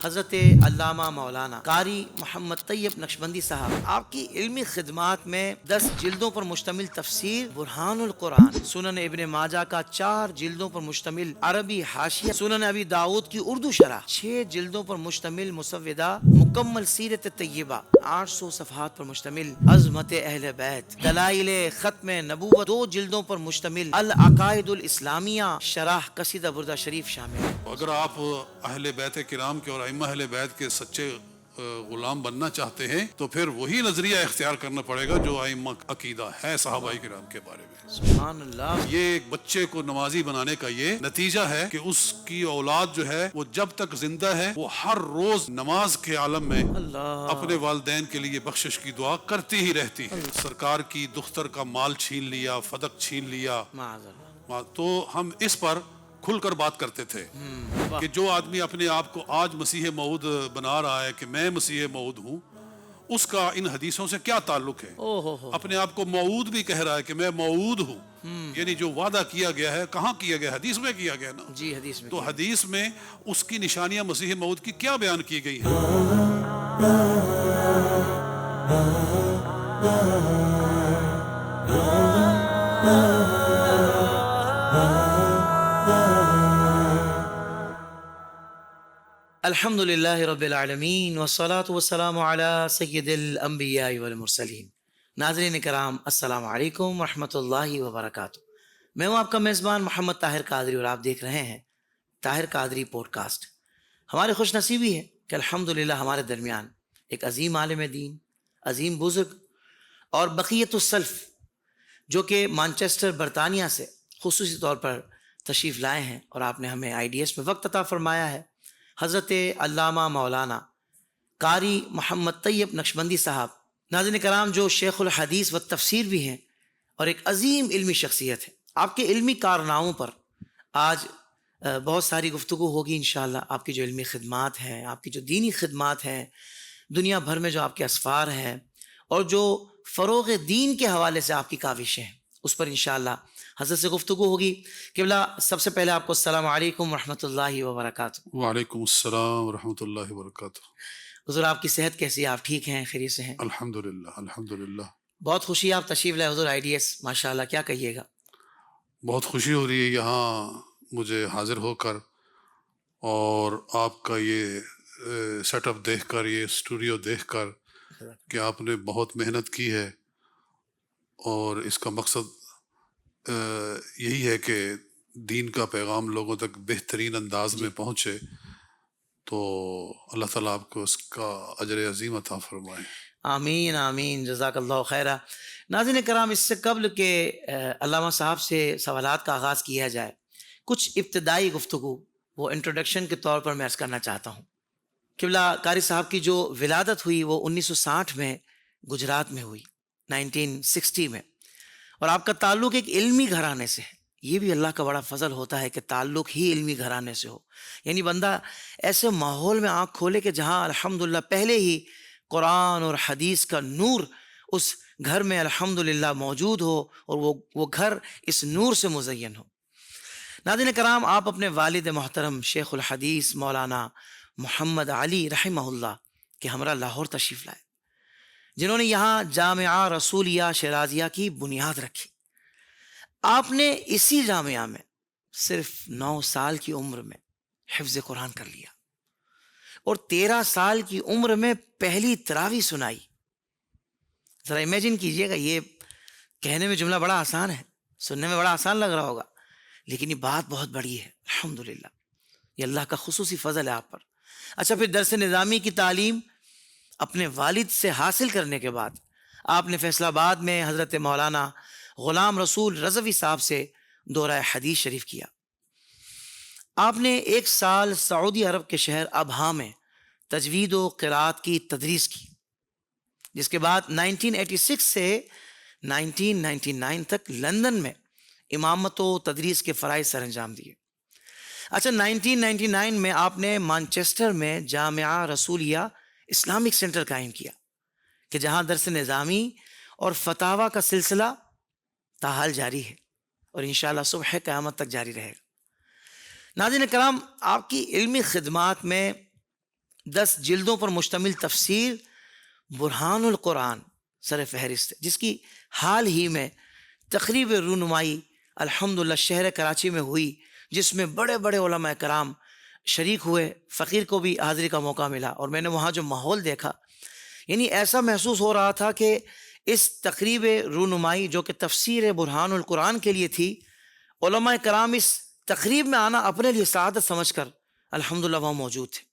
حضرت علامہ مولانا قاری محمد طیب نقشبندی صاحب آپ کی علمی خدمات میں 10 جلدوں پر مشتمل تفسیر برہان القرآن، سنن ابن ماجہ کا 4 جلدوں پر مشتمل عربی حاشیہ، سنن ابی داؤد کی اردو شرح، 6 جلدوں پر مشتمل مسودہ مکمل سیرت طیبہ، 800 صفحات پر مشتمل عظمت اہل بیت، دلائل ختم نبوت، 2 جلدوں پر مشتمل العقائد الاسلامیہ شرح قصیدہ بردہ شریف شامل ہے۔ اگر آپ اہل بیت کرام کے اور ائمہ اہل بیت کے سچے غلام بننا چاہتے ہیں تو پھر وہی نظریہ اختیار کرنا پڑے گا جو ائمہ عقیدہ ہے صحابہ کرام کے بارے میں۔ سبحان اللہ۔ یہ ایک بچے کو نمازی بنانے کا یہ نتیجہ ہے کہ اس کی اولاد جو ہے وہ جب تک زندہ ہے وہ ہر روز نماز کے عالم میں اپنے والدین کے لیے بخشش کی دعا کرتی ہی رہتی ہے۔ سرکار کی دختر کا مال چھین لیا، فدق چھین لیا، معاذ اللہ۔ تو ہم اس پر کھل کر بات کرتے تھے کہ جو آدمی اپنے آپ کو آج مسیح موعود بنا رہا ہے کہ میں مسیح موعود ہوں، اس کا ان حدیثوں سے کیا تعلق ہے؟ اپنے آپ کو موعود بھی کہہ رہا ہے کہ میں موعود ہوں، یعنی جو وعدہ کیا گیا ہے کہاں کیا گیا؟ حدیث میں کیا گیا نا۔ جی حدیث میں تو حدیث میں اس کی نشانیاں مسیح موعود کی کیا بیان کی گئی ہیں؟ الحمد للہ رب العالمین والصلاة والسلام علی سید الانبیاء والمرسلین۔ ناظرین کرام، السلام علیکم ورحمۃ اللہ وبرکاتہ۔ میں ہوں آپ کا میزبان محمد طاہر قادری اور آپ دیکھ رہے ہیں طاہر قادری پوڈ کاسٹ۔ ہماری خوش نصیبی ہے کہ الحمدللہ ہمارے درمیان ایک عظیم عالم دین، عظیم بزرگ اور بقیت السلف جو کہ مانچسٹر برطانیہ سے خصوصی طور پر تشریف لائے ہیں اور آپ نے ہمیں IDS میں وقت عطا فرمایا ہے، حضرت علامہ مولانا قاری محمد طیب نقشبندی صاحب۔ ناظرین کرام، جو شیخ الحدیث و تفسیر بھی ہیں اور ایک عظیم علمی شخصیت ہے، آپ کے علمی کارناموں پر آج بہت ساری گفتگو ہوگی انشاءاللہ۔ آپ کی جو علمی خدمات ہیں، آپ کی جو دینی خدمات ہیں، دنیا بھر میں جو آپ کے اسفار ہیں اور جو فروغ دین کے حوالے سے آپ کی کاوشیں ہیں، اس پر انشاءاللہ حضرت سے گفتگو ہوگی۔ قبلہ، سب سے پہلے آپ کو السلام علیکم ورحمۃ اللہ وبرکاتہ۔ وعلیکم السلام ورحمۃ اللہ وبرکاتہ۔ حضور، آپ کی صحت کیسی ہے؟ آپ ٹھیک ہیں؟ خیریت سے ہیں؟ الحمدللہ الحمدللہ۔ بہت خوشی آپ تشریف لائے حضور IDS، ماشاءاللہ، کیا کہیے گا۔ بہت خوشی ہو رہی ہے یہاں مجھے حاضر ہو کر، اور آپ کا یہ سیٹ اپ دیکھ کر، یہ اسٹوڈیو دیکھ کر کہ آپ نے بہت محنت کی ہے، اور اس کا مقصد یہی ہے کہ دین کا پیغام لوگوں تک بہترین انداز میں پہنچے، تو اللہ تعالیٰ آپ کو اس کا اجر عظیم عطا فرمائے۔ آمین آمین، جزاک اللہ خیرہ۔ ناظرین کرام، اس سے قبل کہ علامہ صاحب سے سوالات کا آغاز کیا جائے، کچھ ابتدائی گفتگو وہ انٹروڈکشن کے طور پر میں عرض کرنا چاہتا ہوں۔ قبلہ، قاری صاحب کی جو ولادت ہوئی وہ 1960 میں گجرات میں ہوئی، 1960 میں، اور آپ کا تعلق ایک علمی گھرانے سے ہے۔ یہ بھی اللہ کا بڑا فضل ہوتا ہے کہ تعلق ہی علمی گھرانے سے ہو، یعنی بندہ ایسے ماحول میں آنکھ کھولے کہ جہاں الحمدللہ پہلے ہی قرآن اور حدیث کا نور اس گھر میں الحمدللہ موجود ہو اور وہ گھر اس نور سے مزین ہو۔ ناظرین کرام، آپ اپنے والد محترم شیخ الحدیث مولانا محمد علی رحمہ اللہ کے ہمراہ لاہور تشریف لائے، جنہوں نے یہاں جامعہ رسولیہ شیرازیہ کی بنیاد رکھی۔ آپ نے اسی جامعہ میں صرف 9 سال کی عمر میں حفظ قرآن کر لیا اور 13 سال کی عمر میں پہلی تراویح سنائی۔ ذرا امیجن کیجئے گا، یہ کہنے میں جملہ بڑا آسان ہے، سننے میں بڑا آسان لگ رہا ہوگا، لیکن یہ بات بہت بڑی ہے الحمدللہ۔ یہ اللہ کا خصوصی فضل ہے آپ پر۔ اچھا، پھر درس نظامی کی تعلیم اپنے والد سے حاصل کرنے کے بعد آپ نے فیصل آباد میں حضرت مولانا غلام رسول رضوی صاحب سے دورہ حدیث شریف کیا۔ آپ نے 1 سال سعودی عرب کے شہر ابہا میں تجوید و قرات کی تدریس کی، جس کے بعد 1986 سے 1999 تک لندن میں امامت و تدریس کے فرائض سر انجام دیے۔ اچھا، 1999 میں آپ نے مانچسٹر میں جامعہ رسولیہ اسلامک سینٹر قائم کیا کہ جہاں درس نظامی اور فتاوی کا سلسلہ تاحال جاری ہے اور انشاءاللہ صبح قیامت تک جاری رہے گا۔ ناظرین کرام، آپ کی علمی خدمات میں 10 جلدوں پر مشتمل تفسیر برہان القرآن سر فہرست ہے، جس کی حال ہی میں تقریب رونمائی الحمدللہ شہر کراچی میں ہوئی، جس میں بڑے بڑے علماء کرام شریک ہوئے. فقیر کو بھی حاضری کا موقع ملا، اور میں نے وہاں جو ماحول دیکھا، یعنی ایسا محسوس ہو رہا تھا کہ اس تقریب رونمائی جو کہ تفسیر برہان القرآن کے لیے تھی، علماء کرام اس تقریب میں آنا اپنے لیے سعادت سمجھ کر الحمدللہ وہاں موجود تھے.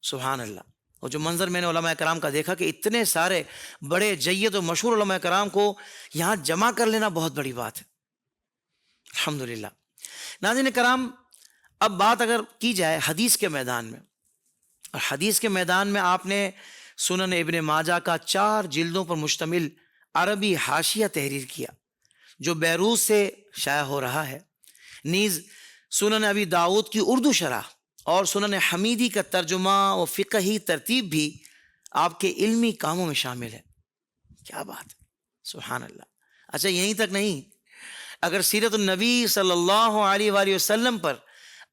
سبحان اللہ. اور جو منظر میں نے علماء کرام کا دیکھا کہ اتنے سارے بڑے جید و مشہور علماء کرام کو یہاں جمع کر لینا بہت بڑی بات ہے، الحمدللہ. ناظرین کرام، اب بات اگر کی جائے حدیث کے میدان میں، اور حدیث کے میدان میں آپ نے سنن ابن ماجہ کا 4 جلدوں پر مشتمل عربی حاشیہ تحریر کیا جو بیروت سے شائع ہو رہا ہے. نیز سنن ابی داؤد کی اردو شرح اور سنن حمیدی کا ترجمہ و فقہی ترتیب بھی آپ کے علمی کاموں میں شامل ہے. کیا بات ہے، سبحان اللہ. اچھا یہیں تک نہیں، اگر سیرت النبی صلی اللہ علیہ وآلہ وسلم پر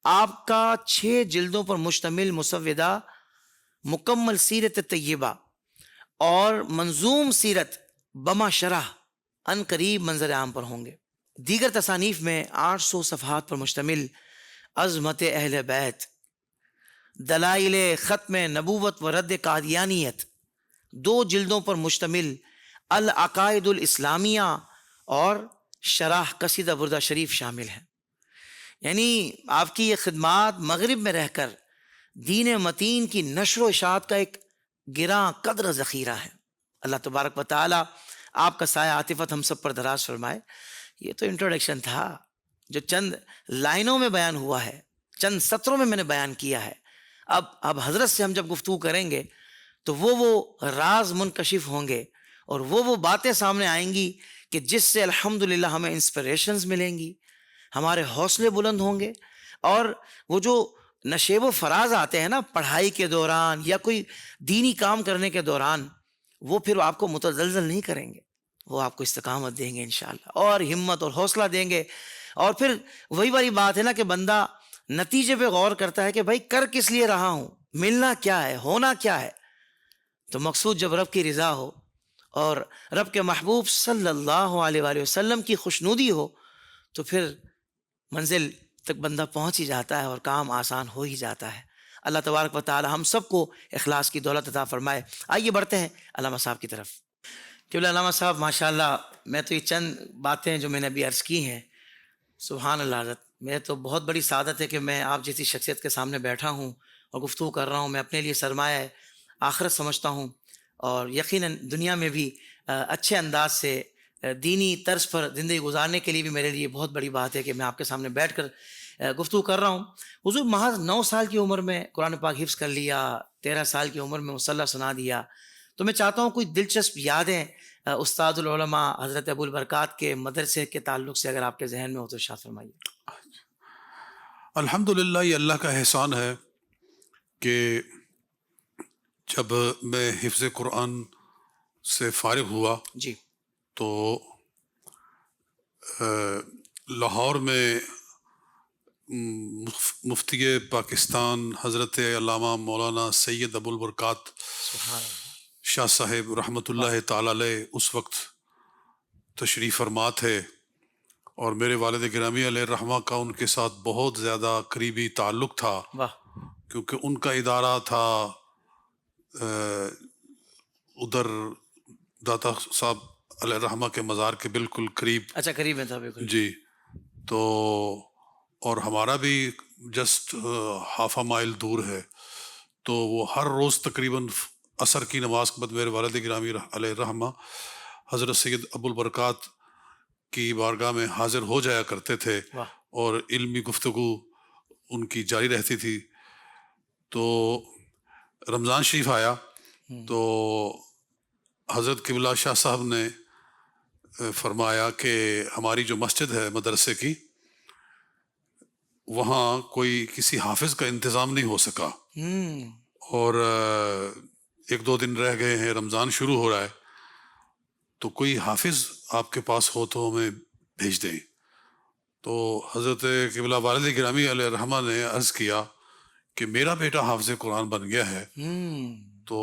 آپ کا 6 جلدوں پر مشتمل مسودہ مکمل سیرت طیبہ اور منظوم سیرت بما شرح ان قریب منظر عام پر ہوں گے. دیگر تصانیف میں 800 صفحات پر مشتمل عظمت اہل بیت، دلائل ختم نبوت و رد قادیانیت، 2 جلدوں پر مشتمل العقائد الاسلامیہ اور شرح قصیدہ بردہ شریف شامل ہیں. یعنی آپ کی یہ خدمات مغرب میں رہ کر دین متین کی نشر و اشاعت کا ایک گراں قدر ذخیرہ ہے. اللہ تبارک و تعالی آپ کا سایہ عاطفت ہم سب پر دراز فرمائے. یہ تو انٹروڈکشن تھا جو چند لائنوں میں بیان ہوا ہے، چند سطروں میں میں نے بیان کیا ہے. اب حضرت سے ہم جب گفتگو کریں گے تو وہ راز منکشف ہوں گے، اور وہ باتیں سامنے آئیں گی کہ جس سے الحمدللہ ہمیں انسپریشنز ملیں گی، ہمارے حوصلے بلند ہوں گے. اور وہ جو نشیب و فراز آتے ہیں نا پڑھائی کے دوران یا کوئی دینی کام کرنے کے دوران، وہ پھر آپ کو متزلزل نہیں کریں گے، وہ آپ کو استقامت دیں گے انشاءاللہ، اور ہمت اور حوصلہ دیں گے. اور پھر وہی والی بات ہے نا کہ بندہ نتیجے پہ غور کرتا ہے کہ بھائی کر کس لیے رہا ہوں، ملنا کیا ہے، ہونا کیا ہے. تو مقصود جب رب کی رضا ہو اور رب کے محبوب صلی اللہ علیہ وآلہ وسلم کی خوشنودی ہو تو پھر منزل تک بندہ پہنچ ہی جاتا ہے اور کام آسان ہو ہی جاتا ہے. اللہ تبارک و تعالی ہم سب کو اخلاص کی دولت عطا فرمائے. آئیے بڑھتے ہیں علامہ صاحب کی طرف. کہ علامہ صاحب ماشاءاللہ، میں تو یہ چند باتیں جو میں نے ابھی عرض کی ہیں، سبحان اللہ حضرت، میں تو بہت بڑی سعادت ہے کہ میں آپ جیسی شخصیت کے سامنے بیٹھا ہوں اور گفتگو کر رہا ہوں. میں اپنے لیے سرمایہ آخرت سمجھتا ہوں، اور یقیناً دنیا میں بھی اچھے انداز سے دینی طرز پر زندگی گزارنے کے لیے بھی میرے لیے بہت بڑی بات ہے کہ میں آپ کے سامنے بیٹھ کر گفتگو کر رہا ہوں. حضور محض 9 سال کی عمر میں قرآن پاک حفظ کر لیا، 13 سال کی عمر میں مصلی سنا دیا. تو میں چاہتا ہوں کوئی دلچسپ یادیں استاد العلماء حضرت ابو البرکات کے مدرسے کے تعلق سے اگر آپ کے ذہن میں ہو تو ارشاد فرمائیے. الحمدللہ، یہ اللہ کا احسان ہے کہ جب میں حفظ قرآن سے فارغ ہوا جی تو لاہور میں مفتی پاکستان حضرت علامہ مولانا سید ابو البرکات سبحان اللہ. شاہ صاحب رحمۃ اللہ تعالی علیہ اس وقت تشریف فرما تھے، اور میرے والد گرامی علیہ الرحمہ کا ان کے ساتھ بہت زیادہ قریبی تعلق تھا، واہ. کیونکہ ان کا ادارہ تھا ادھر داتا صاحب علیہ الرحمہ کے مزار کے بالکل قریب. اچھا قریب میں تھا بالکل. جی. تو اور ہمارا بھی جسٹ ہاف اے مائل دور ہے. تو وہ ہر روز تقریباً عصر کی نماز کے بعد میرے والد گرامی علیہ الرحمہ حضرت سید ابو البرکات کی بارگاہ میں حاضر ہو جایا کرتے تھے، واہ. اور علمی گفتگو ان کی جاری رہتی تھی. تو رمضان شریف آیا تو حضرت قبلہ شاہ صاحب نے فرمایا کہ ہماری جو مسجد ہے مدرسے کی، وہاں کوئی کسی حافظ کا انتظام نہیں ہو سکا، اور 1-2 دن رہ گئے ہیں، رمضان شروع ہو رہا ہے، تو کوئی حافظ آپ کے پاس ہو تو ہمیں بھیج دیں. تو حضرت قبلہ والد گرامی علیہ الرحمہ نے عرض کیا کہ میرا بیٹا حافظ قرآن بن گیا ہے، ہوں، تو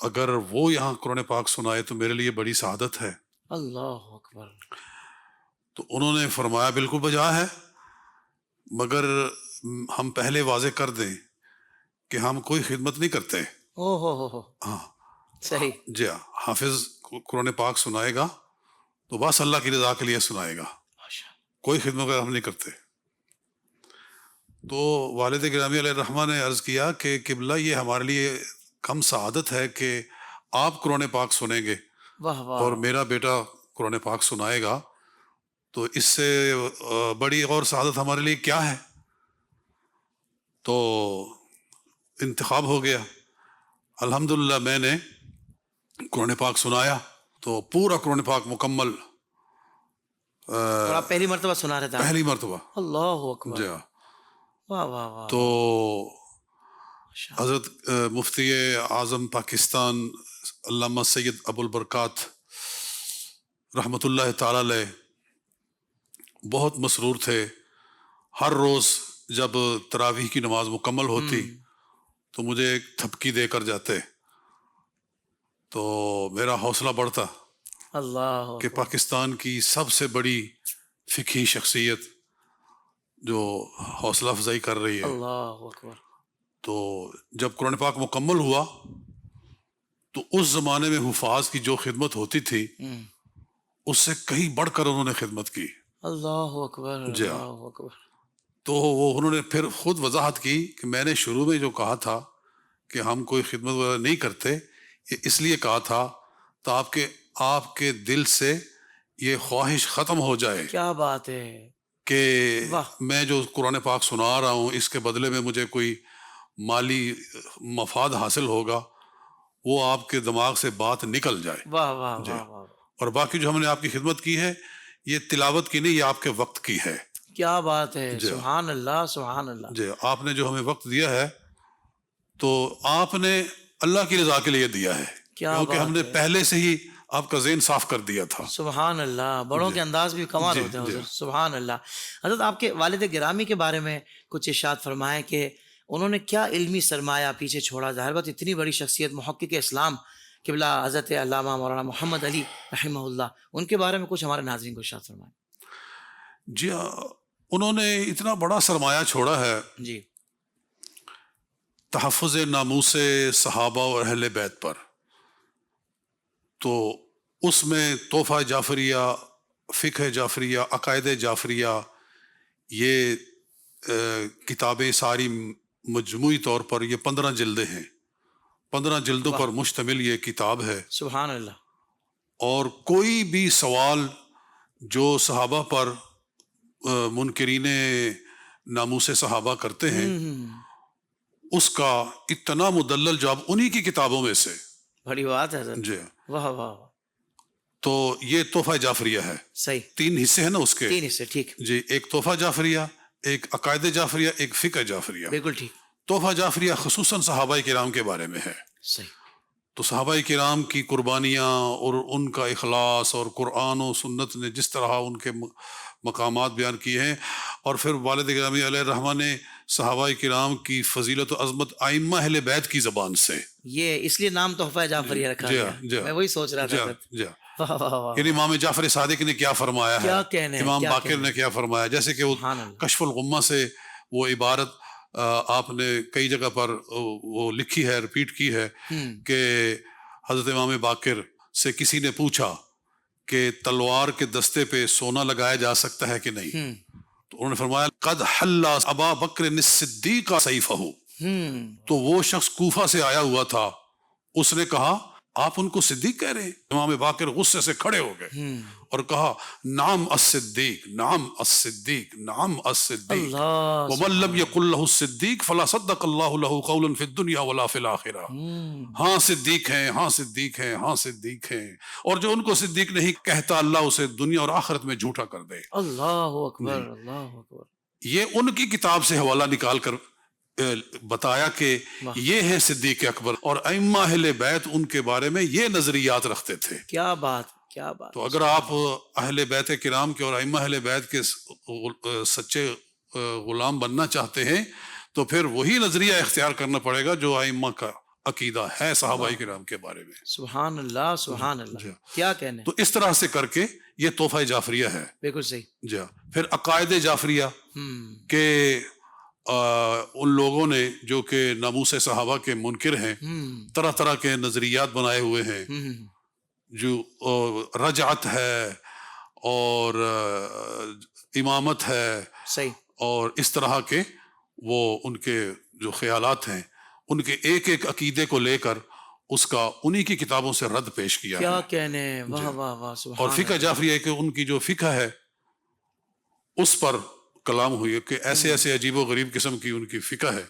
اگر وہ یہاں قرآن پاک سنائے تو میرے لیے بڑی سعادت ہے۔ اللہ اکبر، تو انہوں نے فرمایا بالکل بجا ہے، مگر ہم پہلے واضح کر دیں کہ ہم کوئی خدمت نہیں کرتے۔ او ہو، ہاں صحیح، جی ہاں، حافظ قرآن پاک سنائے گا تو بس اللہ کی رضا کے لیے سنائے گا، ماشاء کوئی خدمت وغیرہ ہم نہیں کرتے۔ تو والد گرامی علیہ الرحمہ نے عرض کیا کہ قبلہ یہ ہمارے لیے کم سعادت ہے کہ آپ قرآن پاک سنیں گے واہ اور واہ، میرا بیٹا قرآن پاک سنائے گا، تو اس سے بڑی اور سعادت ہمارے لیے کیا ہے؟ تو انتخاب ہو گیا۔ الحمدللہ میں نے قرآن پاک سنایا تو پورا قرآن پاک مکمل اور آپ پہلی مرتبہ سنا رہے تھے؟ پہلی مرتبہ۔ اللہ اکبر، جی ہاں۔ واہ واہ واہ، تو ماشاء اللہ، حضرت مفتی اعظم پاکستان علامہ سید ابو البرکات رحمۃ اللہ تعالی علیہ بہت مسرور تھے۔ ہر روز جب تراویح کی نماز مکمل ہوتی تو مجھے ایک تھپکی دے کر جاتے، تو میرا حوصلہ بڑھتا اللہ کہ اکبر، پاکستان کی سب سے بڑی فقہی شخصیت جو حوصلہ افزائی کر رہی ہے۔ اللہ اکبر، تو جب قرآن پاک مکمل ہوا تو اس زمانے میں حفاظ کی جو خدمت ہوتی تھی اس سے کہیں بڑھ کر انہوں نے خدمت کی۔ اللہ اکبر، جی ہاں۔ اللہ اکبر، تو وہ انہوں نے پھر خود وضاحت کی کہ میں نے شروع میں جو کہا تھا کہ ہم کوئی خدمت وغیرہ نہیں کرتے، یہ اس لیے کہا تھا تو آپ کے دل سے یہ خواہش ختم ہو جائے کیا بات ہے، کہ واہ، میں جو قرآن پاک سنا رہا ہوں اس کے بدلے میں مجھے کوئی مالی مفاد حاصل ہوگا، وہ آپ کے دماغ سے بات نکل جائے۔ واہ واہ جی، واہ واہ، اور باقی جو ہم نے آپ کی خدمت کی ہے یہ تلاوت کی نہیں، یہ آپ کے وقت کی ہے۔ کیا بات ہے، جی سبحان اللہ، سبحان اللہ، جی، آپ نے جو ہمیں وقت دیا ہے تو آپ نے اللہ کی رضا کے لیے دیا ہے، کیا کیونکہ ہم بات نے ہے، پہلے سے ہی آپ کا ذہن صاف کر دیا تھا۔ سبحان اللہ، بڑوں کے انداز بھی کمال جی ہوتے ہیں جی حضور، سبحان اللہ۔ حضرت آپ کے والد گرامی کے بارے میں کچھ ارشاد فرمائیں کہ انہوں نے کیا علمی سرمایہ پیچھے چھوڑا؟ ظاہر بات اتنی بڑی شخصیت محقق اسلام قبلہ حضرت علامہ مولانا محمد علی رحمہ اللہ، ان کے بارے میں کچھ ہمارے ناظرین کو ارشاد فرمائیں۔ جی ہاں، انہوں نے اتنا بڑا سرمایہ چھوڑا ہے، جی، تحفظ ناموس صحابہ اور اہل بیت پر۔ تو اس میں تحفہ جعفریہ، فقہ جعفریہ، عقائد جعفریہ، یہ کتابیں ساری مجموعی طور پر یہ 15 جلدیں ہیں، 15 جلدوں واہ، پر مشتمل یہ کتاب ہے۔ سبحان اللہ، اور کوئی بھی سوال جو صحابہ پر منکرین ناموس صحابہ کرتے ہیں اس کا اتنا مدلل جواب انہی کی کتابوں میں سے۔ بڑی بات ہے حضرت، جی، واہ واہ واہ، تو یہ تحفہ جعفریہ ہے۔ صحیح، 3 حصے ہیں نا اس کے؟ 3 حصے، ٹھیک، جی، ایک تحفہ جعفریہ، ایک عقائد جعفریہ، ایک فقہ جعفریہ۔ بالکل ٹھیک، تحفہ جعفریہ خصوصاً صحابہ کرام کے بارے میں ہے۔ صحیح، تو صحابہ کرام کی قربانیاں اور ان کا اخلاص اور قرآن و سنت نے جس طرح ان کے مقامات بیان کیے ہیں، اور پھر والد گرامی علیہ الرحمہ نے صحابہ کرام کی فضیلت و عظمت ائمہ اہل بیت کی زبان سے، یہ اس لیے نام تحفہ جعفریہ رکھا جی گیا، ہاں، جی ہاں، میں وہی سوچ رہا جی تھا ہاں، حضرت، جی ہاں۔ واہ واہ واہ، یعنی امام جعفر صادق نے کیا فرمایا ہے، کیا کہنے، امام کیا باقر کہنے، نے کیا فرمایا، جیسے کہ وہ سبحان اللہ، کشف الغمہ سے وہ عبارت آپ نے کئی جگہ پر وہ لکھی ہے، ریپیٹ کی ہے کہ حضرت امام باقر سے کسی نے پوچھا کہ تلوار کے دستے پہ سونا لگایا جا سکتا ہے کہ نہیں، تو انہوں نے فرمایا قد حل ابا بکر الصدیق سیفہ، تو وہ شخص کوفہ سے آیا ہوا تھا، اس نے کہا آپ ان کو صدیق کہہ رہے ہیں؟ امام باقر غصے سے کھڑے ہو گئے اور کہا نعم الصدیق، نعم الصدیق، نعم الصدیق، اللہ، ومن لم يقل له الصدیق فلا صدق اللہ له قولا في الدنيا ولا في الآخرة۔ ہاں صدیق ہیں، ہاں صدیق ہیں، ہاں صدیق ہیں، اور جو ان کو صدیق نہیں کہتا اللہ اسے دنیا اور آخرت میں جھوٹا کر دے۔ اللہ اکبر، اللہ اکبر، یہ ان کی کتاب سے حوالہ نکال کر بتایا کہ یہ ہے صدیق اکبر، اور ائمہ اہل بیت ان کے بارے میں یہ نظریات رکھتے تھے۔ کیا بات، کیا بات، تو اگر آپ اہل بیت کرام کے اور ائمہ اہل بیت کے سچے غلام بننا چاہتے ہیں تو پھر وہی نظریہ اختیار کرنا پڑے گا جو ائمہ کا عقیدہ ہے صحابہ کرام کے بارے میں. سبحان اللہ سبحان اللہ. جی. کیا کہنے. تو اس طرح سے کر کے یہ تحفہ جعفریہ ہے. بالکل صحیح. جی. پھر عقائد جعفریہ کہ ان لوگوں نے جو کہ ناموس صحابہ کے منکر ہیں طرح طرح کے نظریات بنائے ہوئے ہیں، جو رجعت ہے اور امامت ہے صحیح، اور اس طرح کے وہ ان کے جو خیالات ہیں ان کے ایک ایک عقیدے کو لے کر اس کا انہی کی کتابوں سے رد پیش کیا کیا ہے. کہنے. واہ واہ واہ اور سبحان فقہ جعفریہ کہ ان کی جو فقہ ہے اس پر کلام ہوئی ہے کہ ایسے ایسے عجیب و غریب قسم کی ان کی فقہ ہے،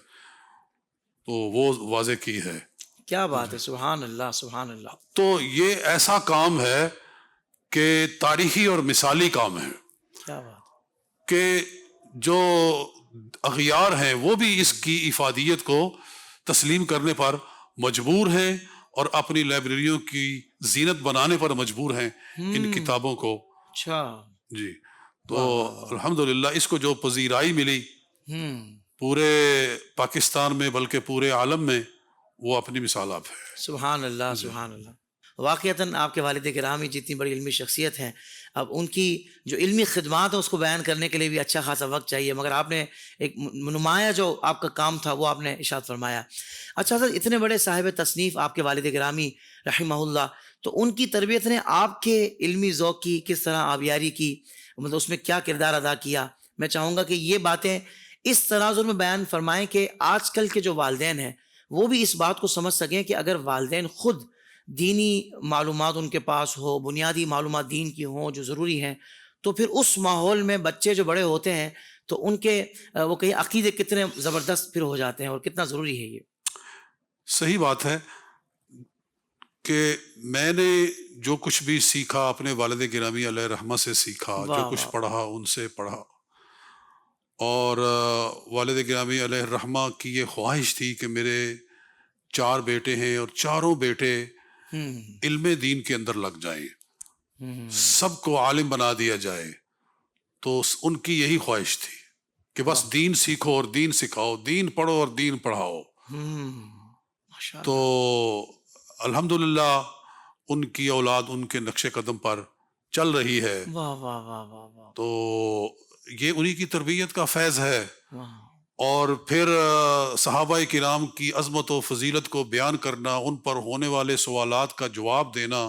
تو وہ واضح کی ہے. کیا بات ہے. سبحان اللہ سبحان اللہ. تو یہ ایسا کام ہے کہ تاریخی اور مثالی کام ہے کیا بات. کہ جو اغیار ہیں وہ بھی اس کی افادیت کو تسلیم کرنے پر مجبور ہیں اور اپنی لائبریریوں کی زینت بنانے پر مجبور ہیں ان کتابوں کو. اچھا جی. تو الحمدللہ اس کو جو پذیرائی ملی پورے پاکستان میں بلکہ پورے عالم میں، وہ اپنی مثال آپ ہے. سبحان اللہ سبحان اللہ. واقعتاً آپ کے والد گرامی جتنی بڑی علمی شخصیت ہیں، اب ان کی جو علمی خدمات ہیں اس کو بیان کرنے کے لیے بھی اچھا خاصا وقت چاہیے، مگر آپ نے ایک نمایاں جو آپ کا کام تھا وہ آپ نے ارشاد فرمایا. اچھا سر، اتنے بڑے صاحب تصنیف آپ کے والد گرامی رحمہ اللہ، تو ان کی تربیت نے آپ کے علمی ذوق کی کس طرح آبیاری کی، مطلب اس میں کیا کردار ادا کیا؟ میں چاہوں گا کہ یہ باتیں اس تناظر میں بیان فرمائیں کہ آج کل کے جو والدین ہیں وہ بھی اس بات کو سمجھ سکیں کہ اگر والدین خود دینی معلومات ان کے پاس ہو، بنیادی معلومات دین کی ہوں جو ضروری ہیں، تو پھر اس ماحول میں بچے جو بڑے ہوتے ہیں تو ان کے وہ کہیں عقیدے کتنے زبردست پھر ہو جاتے ہیں اور کتنا ضروری ہے یہ. صحیح بات ہے کہ میں نے جو کچھ بھی سیکھا اپنے والد گرامی علیہ رحمہ سے سیکھا، جو کچھ پڑھا ان سے پڑھا، اور والد گرامی علیہ الرحمہ کی یہ خواہش تھی کہ میرے 4 بیٹے ہیں اور چاروں بیٹے علم دین کے اندر لگ جائیں، سب کو عالم بنا دیا جائے. تو ان کی یہی خواہش تھی کہ بس دین سیکھو اور دین سکھاؤ، دین پڑھو اور دین پڑھاؤ. تو الحمدللہ ان کی اولاد ان کے نقش قدم پر چل رہی ہے. تو یہ انہی کی تربیت کا فیض ہے. اور پھر صحابہ کرام کی عظمت و فضیلت کو بیان کرنا، ان پر ہونے والے سوالات کا جواب دینا،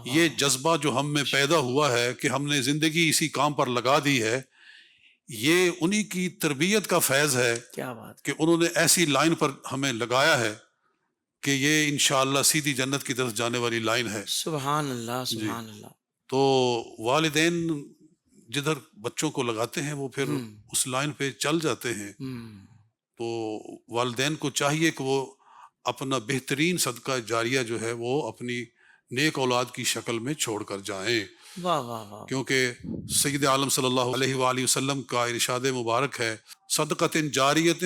یہ جذبہ جو ہم میں پیدا ہوا ہے کہ ہم نے زندگی اسی کام پر لگا دی ہے، یہ انہی کی تربیت کا فیض ہے. کیا بات کہ انہوں نے ایسی لائن پر ہمیں لگایا ہے کہ یہ انشاءاللہ سیدھی جنت کی طرف جانے والی لائن ہے. سبحان اللہ سبحان اللہ. تو والدین جدھر بچوں کو لگاتے ہیں وہ پھر اس لائن پہ چل جاتے ہیں. تو والدین کو چاہیے کہ وہ اپنا بہترین صدقہ جاریہ جو ہے وہ اپنی نیک اولاد کی شکل میں چھوڑ کر جائیں. کیونکہ سید عالم صلی اللہ علیہ وآلہ وسلم کا ارشاد مبارک ہے، صدقۃ جاریۃ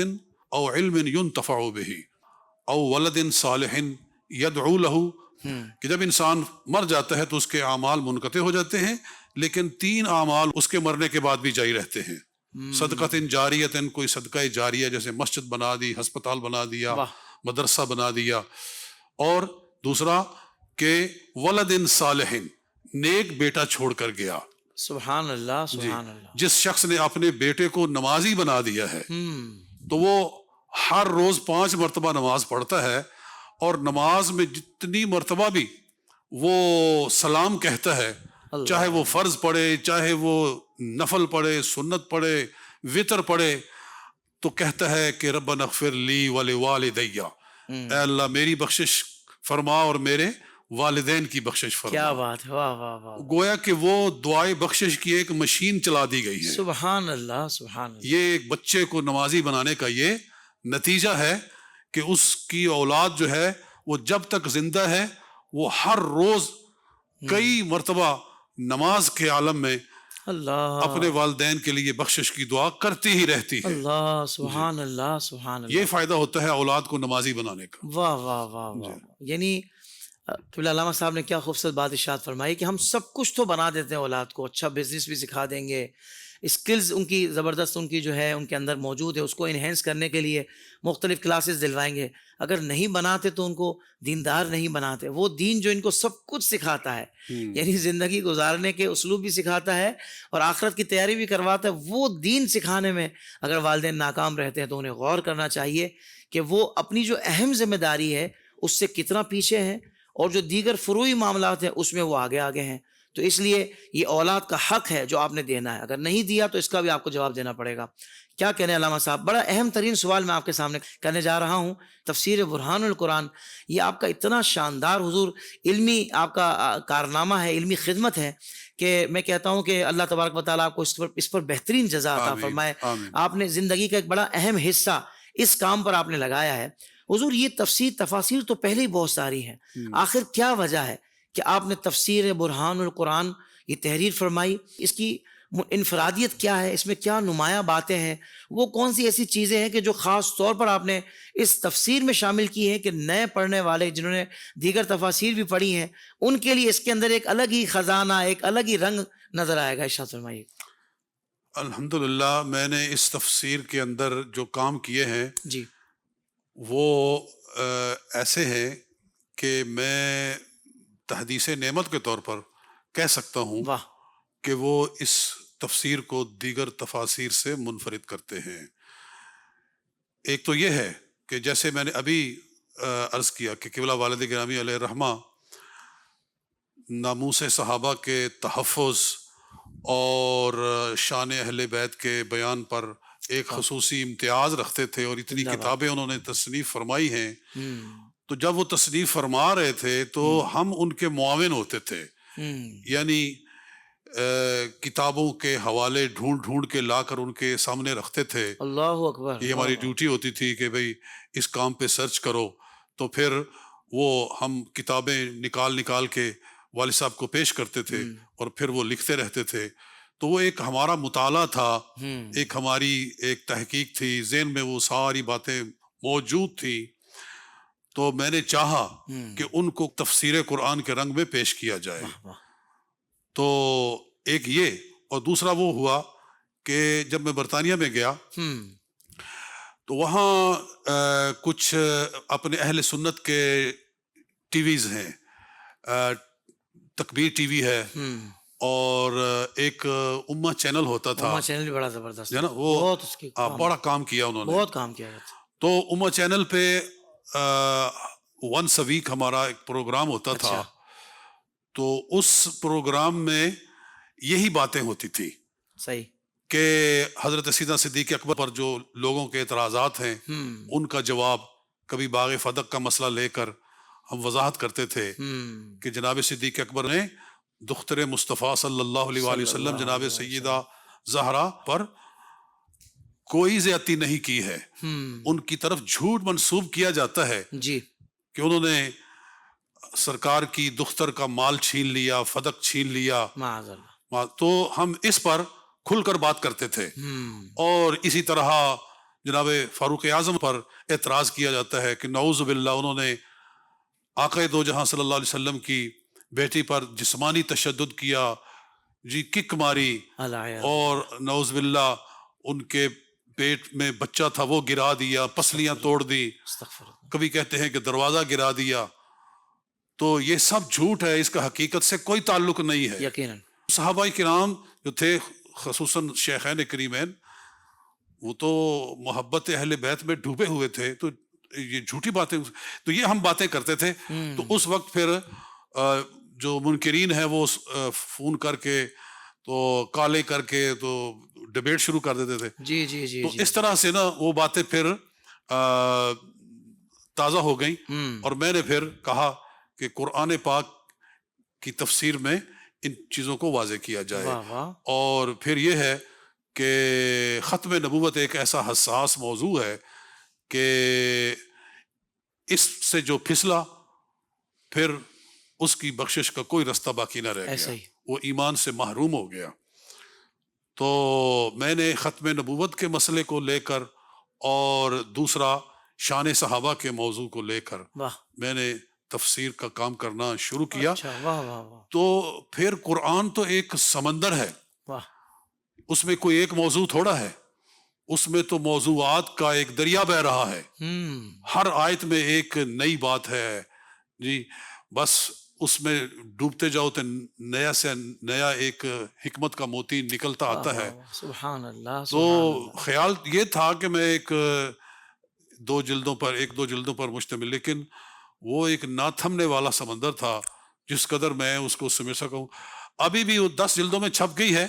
او علم ينتفع به او ولد صالح يدعو له، کہ جب انسان مر جاتا ہے تو اس کے اعمال منقطع ہو جاتے ہیں، لیکن 3 اعمال اس کے مرنے کے بعد بھی جاری رہتے ہیں. صدقۃ جاریۃ، کوئی صدقہ جاریہ جیسے مسجد بنا دی، ہسپتال بنا دیا، مدرسہ بنا دیا. اور دوسرا کہ ولد صالح، نیک بیٹا چھوڑ کر گیا. سبحان اللہ سبحان اللہ. جس شخص نے اپنے بیٹے کو نمازی بنا دیا ہے تو وہ ہر روز 5 مرتبہ نماز پڑھتا ہے، اور نماز میں جتنی مرتبہ بھی وہ سلام کہتا ہے، چاہے وہ فرض پڑھے، چاہے وہ نفل پڑھے، سنت پڑھے، وتر پڑھے، تو کہتا ہے کہ ربنا اغفر لی ولوالدی، اے اللہ میری بخشش فرما اور میرے والدین کی بخشش فرما. کیا بات ہے. واہ واہ واہ. گویا کہ وہ دعائے بخشش کی ایک مشین چلا دی گئی ہے. سبحان اللہ سبحان اللہ. یہ ایک بچے کو نمازی بنانے کا یہ نتیجہ ہے کہ اس کی اولاد جو ہے وہ جب تک زندہ ہے وہ ہر روز کئی مرتبہ نماز کے عالم میں اللہ اپنے والدین کے لیے بخشش کی دعا کرتی ہی رہتی ہے. اللہ سبحان اللہ سبحان اللہ. یہ فائدہ ہوتا ہے اولاد کو نمازی بنانے کا. واہ واہ واہ واہ. یعنی قبلہ علامہ صاحب نے کیا خوبصورت بات ارشاد فرمائی کہ ہم سب کچھ تو بنا دیتے ہیں اولاد کو، اچھا بزنس بھی سکھا دیں گے، اسکلز ان کی زبردست ان کی جو ہے ان کے اندر موجود ہے، اس کو انہینس کرنے کے لیے مختلف کلاسز دلوائیں گے. اگر نہیں بناتے تو ان کو دیندار نہیں بناتے. وہ دین جو ان کو سب کچھ سکھاتا ہے، یعنی زندگی گزارنے کے اسلوب بھی سکھاتا ہے اور آخرت کی تیاری بھی کرواتا ہے، وہ دین سکھانے میں اگر والدین ناکام رہتے ہیں تو انہیں غور کرنا چاہیے کہ وہ اپنی جو اہم ذمہ داری ہے اس سے کتنا پیچھے ہیں، اور جو دیگر فروعی معاملات ہیں اس میں وہ آگے آگے ہیں. تو اس لیے یہ اولاد کا حق ہے جو آپ نے دینا ہے. اگر نہیں دیا تو اس کا بھی آپ کو جواب دینا پڑے گا. کیا کہنے علامہ صاحب، بڑا اہم ترین سوال میں آپ کے سامنے کرنے جا رہا ہوں. تفسیر برہان القرآن، یہ آپ کا اتنا شاندار حضور علمی آپ کا کارنامہ ہے، علمی خدمت ہے کہ میں کہتا ہوں کہ اللہ تبارک و تعالیٰ آپ کو اس پر بہترین جزا عطا آمین فرمائے. آمین. آپ نے زندگی کا ایک بڑا اہم حصہ اس کام پر آپ نے لگایا ہے. حضور یہ تفاسیر تو پہلے ہی بہت ساری ہیں، آخر کیا وجہ ہے کہ آپ نے تفسیر برہان القرآن یہ تحریر فرمائی؟ اس کی انفرادیت کیا ہے؟ اس میں کیا نمایاں باتیں ہیں؟ وہ کون سی ایسی چیزیں ہیں کہ جو خاص طور پر آپ نے اس تفسیر میں شامل کی ہیں کہ نئے پڑھنے والے جنہوں نے دیگر تفاسیر بھی پڑھی ہیں ان کے لیے اس کے اندر ایک الگ ہی خزانہ، ایک الگ ہی رنگ نظر آئے گا؟ ارشاد فرمائیے. الحمدللہ میں نے اس تفسیر کے اندر جو کام کیے ہیں جی وہ ایسے ہیں کہ میں تحدیث نعمت کے طور پر کہہ سکتا ہوں واہ، کہ وہ اس تفسیر کو دیگر تفاسیر سے منفرد کرتے ہیں. ایک تو یہ ہے کہ جیسے میں نے ابھی عرض کیا کہ قبلہ والد گرامی علیہ الرحمہ ناموس صحابہ کے تحفظ اور شان اہل بیت کے بیان پر ایک خصوصی امتیاز رکھتے تھے، اور اتنی زندہ باد. کتابیں انہوں نے تصنیف فرمائی ہیں. تو جب وہ تصنیف فرما رہے تھے تو ہم ان کے معاون ہوتے تھے، یعنی کتابوں کے حوالے ڈھونڈ ڈھونڈ کے لا کر ان کے سامنے رکھتے تھے. اللہ اکبر. یہ ہماری ڈیوٹی ہوتی تھی کہ بھئی اس کام پہ سرچ کرو. تو پھر وہ ہم کتابیں نکال کے والد صاحب کو پیش کرتے تھے اور پھر وہ لکھتے رہتے تھے. تو وہ ایک ہمارا مطالعہ تھا، ایک ہماری ایک تحقیق تھی، ذہن میں وہ ساری باتیں موجود تھی. تو میں نے چاہا کہ ان کو تفسیر قرآن کے رنگ میں پیش کیا جائے. تو ایک یہ، اور دوسرا وہ ہوا کہ جب میں برطانیہ میں گیا تو وہاں کچھ اپنے اہل سنت کے ٹی ویز ہیں، تکبیر ٹی وی ہے، اور ایک امہ چینل ہوتا تھا. امہ چینل بھی بڑا زبردست ہے نا، وہ بہت اس کی بڑا کام کیا انہوں نے. بہت کام کیا جاتا. تو امہ چینل پہ ونس اے ویک ہمارا ایک پروگرام ہوتا تھا. تو اس پروگرام میں یہی باتیں ہوتی تھی صحیح کہ حضرت سیدنا صدیق اکبر پر جو لوگوں کے اعتراضات ہیں ان کا جواب، کبھی باغ فدق کا مسئلہ لے کر ہم وضاحت کرتے تھے کہ جناب صدیق اکبر نے دختر مصطفیٰ صلی اللہ علیہ وآلہ وسلم جناب سیدہ زہرا پر کوئی زیادتی نہیں کی ہے. ان کی طرف جھوٹ منسوب کیا جاتا ہے جی کہ انہوں نے سرکار کی دختر کا مال چھین لیا، فدق چھین لیا. معاذ اللہ. تو ہم اس پر کھل کر بات کرتے تھے. اور اسی طرح جناب فاروق اعظم پر اعتراض کیا جاتا ہے کہ نعوذ باللہ انہوں نے آقا دو جہاں صلی اللہ علیہ وسلم کی بیٹی پر جسمانی تشدد کیا، جی کک ماری، اور نعوذ باللہ ان کے پیٹ میں بچہ تھا وہ گرا دیا، پسلیاں توڑ دی، کبھی کہتے ہیں کہ دروازہ گرا دیا. تو یہ سب جھوٹ ہے، اس کا حقیقت سے کوئی تعلق نہیں ہے. یقیناً صحابہ کرام جو تھے، خصوصاً شیخین کریمین، وہ تو محبت اہل بیت میں ڈوبے ہوئے تھے. تو یہ جھوٹی باتیں، تو یہ ہم باتیں کرتے تھے. تو اس وقت پھر جو منکرین ہیں وہ فون کر کے تو کالے کر کے تو ڈیبیٹ شروع کر دیتے تھے. جی جی جی. تو اس طرح سے نا وہ باتیں پھر تازہ ہو گئیں. اور میں نے پھر کہا کہ قرآن پاک کی تفسیر میں ان چیزوں کو واضح کیا جائے. اور پھر یہ ہے کہ ختم نبوت ایک ایسا حساس موضوع ہے کہ اس سے جو پھسلا پھر اس کی بخشش کا کوئی رستہ باقی نہ رہ گیا، وہ ایمان سے محروم ہو گیا. تو میں نے ختم نبوت کے مسئلے کو لے کر اور دوسرا شان صحابہ کے موضوع کو لے کر میں نے تفسیر کا کام کرنا شروع کیا. تو پھر قرآن تو ایک سمندر ہے، اس میں کوئی ایک موضوع تھوڑا ہے، اس میں تو موضوعات کا ایک دریا بہ رہا ہے. ہر آیت میں ایک نئی بات ہے جی. بس اس میں ڈوبتے جاؤ تو نیا سے نیا ایک حکمت کا موتی نکلتا آتا ہے. سبحان اللہ تو سبحان اللہ. خیال یہ تھا کہ میں ایک دو جلدوں پر مشتمل، لیکن وہ ایک نہ تھمنے والا سمندر تھا جس قدر میں اس کو سمجھ سکوں. ابھی بھی وہ 10 جلدوں میں چھپ گئی ہے.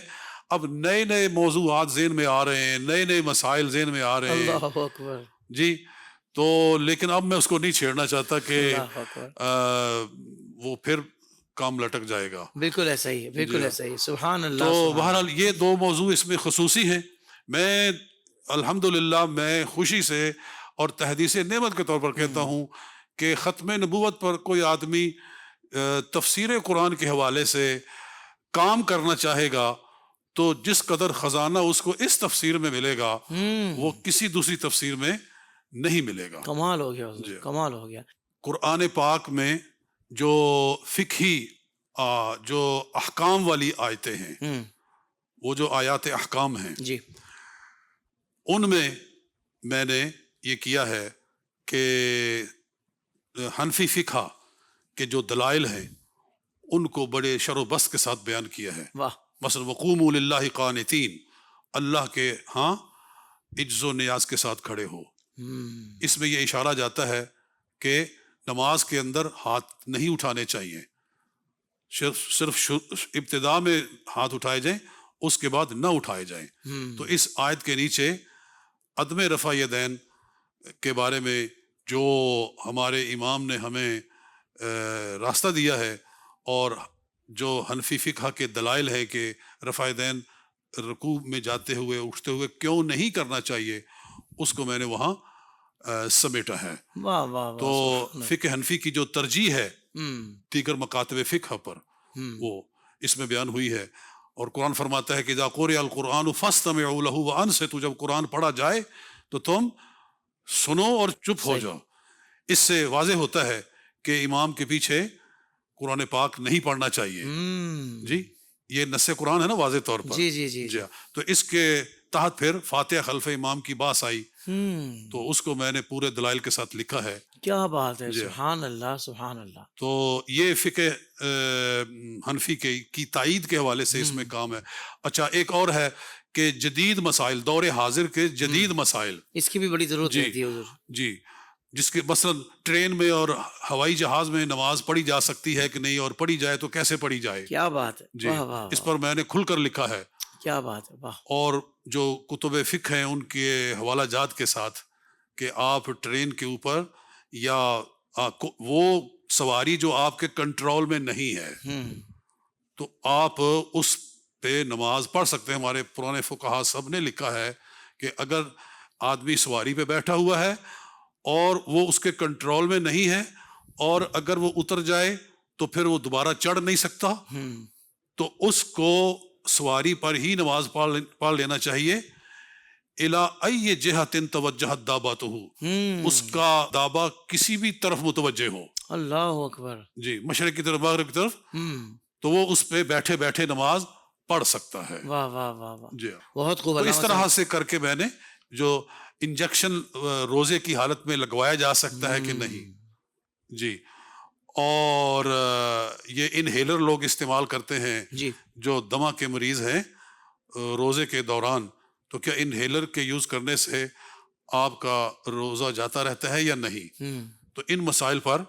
اب نئے نئے موضوعات ذہن میں آ رہے ہیں، نئے نئے مسائل ذہن میں آ رہے ہیں اللہ اکبر. جی. تو لیکن اب میں اس کو نہیں چھیڑنا چاہتا کہ اللہ اکبر. وہ پھر کام لٹک جائے گا. بالکل ایسا ہی ہے، بالکل ایسا ہی. سبحان اللہ. تو بہرحال یہ دو موضوع اس میں خصوصی ہیں. میں الحمدللہ میں خوشی سے اور تحدیث نعمت کے طور پر کہتا ہوں کہ ختم نبوت پر کوئی آدمی تفسیر قرآن کے حوالے سے کام کرنا چاہے گا تو جس قدر خزانہ اس کو اس تفسیر میں ملے گا وہ کسی دوسری تفسیر میں نہیں ملے گا. کمال ہو گیا حضور، کمال ہو گیا. قرآن پاک میں جو فقہی جو احکام والی آیتیں ہیں، وہ جو آیات احکام ہیں جی، ان میں نے یہ کیا ہے کہ حنفی فقہ کے جو دلائل ہیں ان کو بڑے شر و بست کے ساتھ بیان کیا ہے. واہ. مثلا وقوموا للہ قانتین، اللہ کے ہاں عجز و نیاز کے ساتھ کھڑے ہو. اس میں یہ اشارہ جاتا ہے کہ نماز کے اندر ہاتھ نہیں اٹھانے چاہیے، صرف ابتدا میں ہاتھ اٹھائے جائیں، اس کے بعد نہ اٹھائے جائیں. تو اس آیت کے نیچے عدم رفع یدین کے بارے میں جو ہمارے امام نے ہمیں راستہ دیا ہے اور جو حنفی فقہ کے دلائل ہے کہ رفع یدین رکوع میں جاتے ہوئے اٹھتے ہوئے کیوں نہیں کرنا چاہیے، اس کو میں نے وہاں سمیٹا ہے. واہ واہ. تو فقہ حنفی کی جو ترجیح ہے دیگر مکاتب فقہ پر وہ اس میں بیان ہوئی ہے. اور قرآن فرماتا ہے کہ اذا قرئ القرآن فاستمعوا له وانصتوا، جب قرآن پڑھا جائے تو تم سنو اور چپ ہو جاؤ. اس سے واضح ہوتا ہے کہ امام کے پیچھے قرآن پاک نہیں پڑھنا چاہیے. جی یہ نص قرآن ہے نا واضح طور پر. جی. تو اس کے تحت پھر فاتحہ خلف امام کی باس آئی تو اس کو میں نے پورے دلائل کے ساتھ لکھا ہے. کیا بات ہے. سبحان اللہ سبحان اللہ. تو یہ فقہ حنفی کی تائید کے حوالے سے اس میں کام ہے. اچھا ایک اور ہے کہ جدید مسائل، دور حاضر کے جدید مسائل، اس کی بھی بڑی ضرورت رہتی ہے حضور. جی جس کے مثلا ٹرین میں اور ہوائی جہاز میں نماز پڑھی جا سکتی ہے کہ نہیں، اور پڑھی جائے تو کیسے پڑھی جائے. کیا بات ہے. جی اس پر میں نے کھل کر لکھا ہے. کیا بات ہے. واہ. اور جو کتب فقہ ہیں ان کے حوالہ جات کے ساتھ کہ آپ ٹرین کے اوپر یا وہ سواری جو آپ کے کنٹرول میں نہیں ہے تو آپ اس پہ نماز پڑھ سکتے ہیں. ہمارے پرانے فقہا سب نے لکھا ہے کہ اگر آدمی سواری پہ بیٹھا ہوا ہے اور وہ اس کے کنٹرول میں نہیں ہے اور اگر وہ اتر جائے تو پھر وہ دوبارہ چڑھ نہیں سکتا، تو اس کو سواری پر ہی نماز پڑھ لینا چاہیے. الی ای جہۃ توجہت دابتہ، اس کا دابا کسی بھی طرف متوجہ ہو. اللہ اکبر. جی مشرق کی طرف مغرب کی طرف، تو وہ اس پہ بیٹھے بیٹھے نماز پڑھ سکتا ہے. واہ واہ واہ واہ. جی بہت خوب. تو اس طرح سے کر کے میں نے جو انجیکشن روزے کی حالت میں لگوایا جا سکتا ہے کہ نہیں. جی اور یہ انہیلر لوگ استعمال کرتے ہیں جی جو دمہ کے مریض ہیں روزے کے دوران، تو کیا انہیلر کے یوز کرنے سے آپ کا روزہ جاتا رہتا ہے یا نہیں. تو ان مسائل پر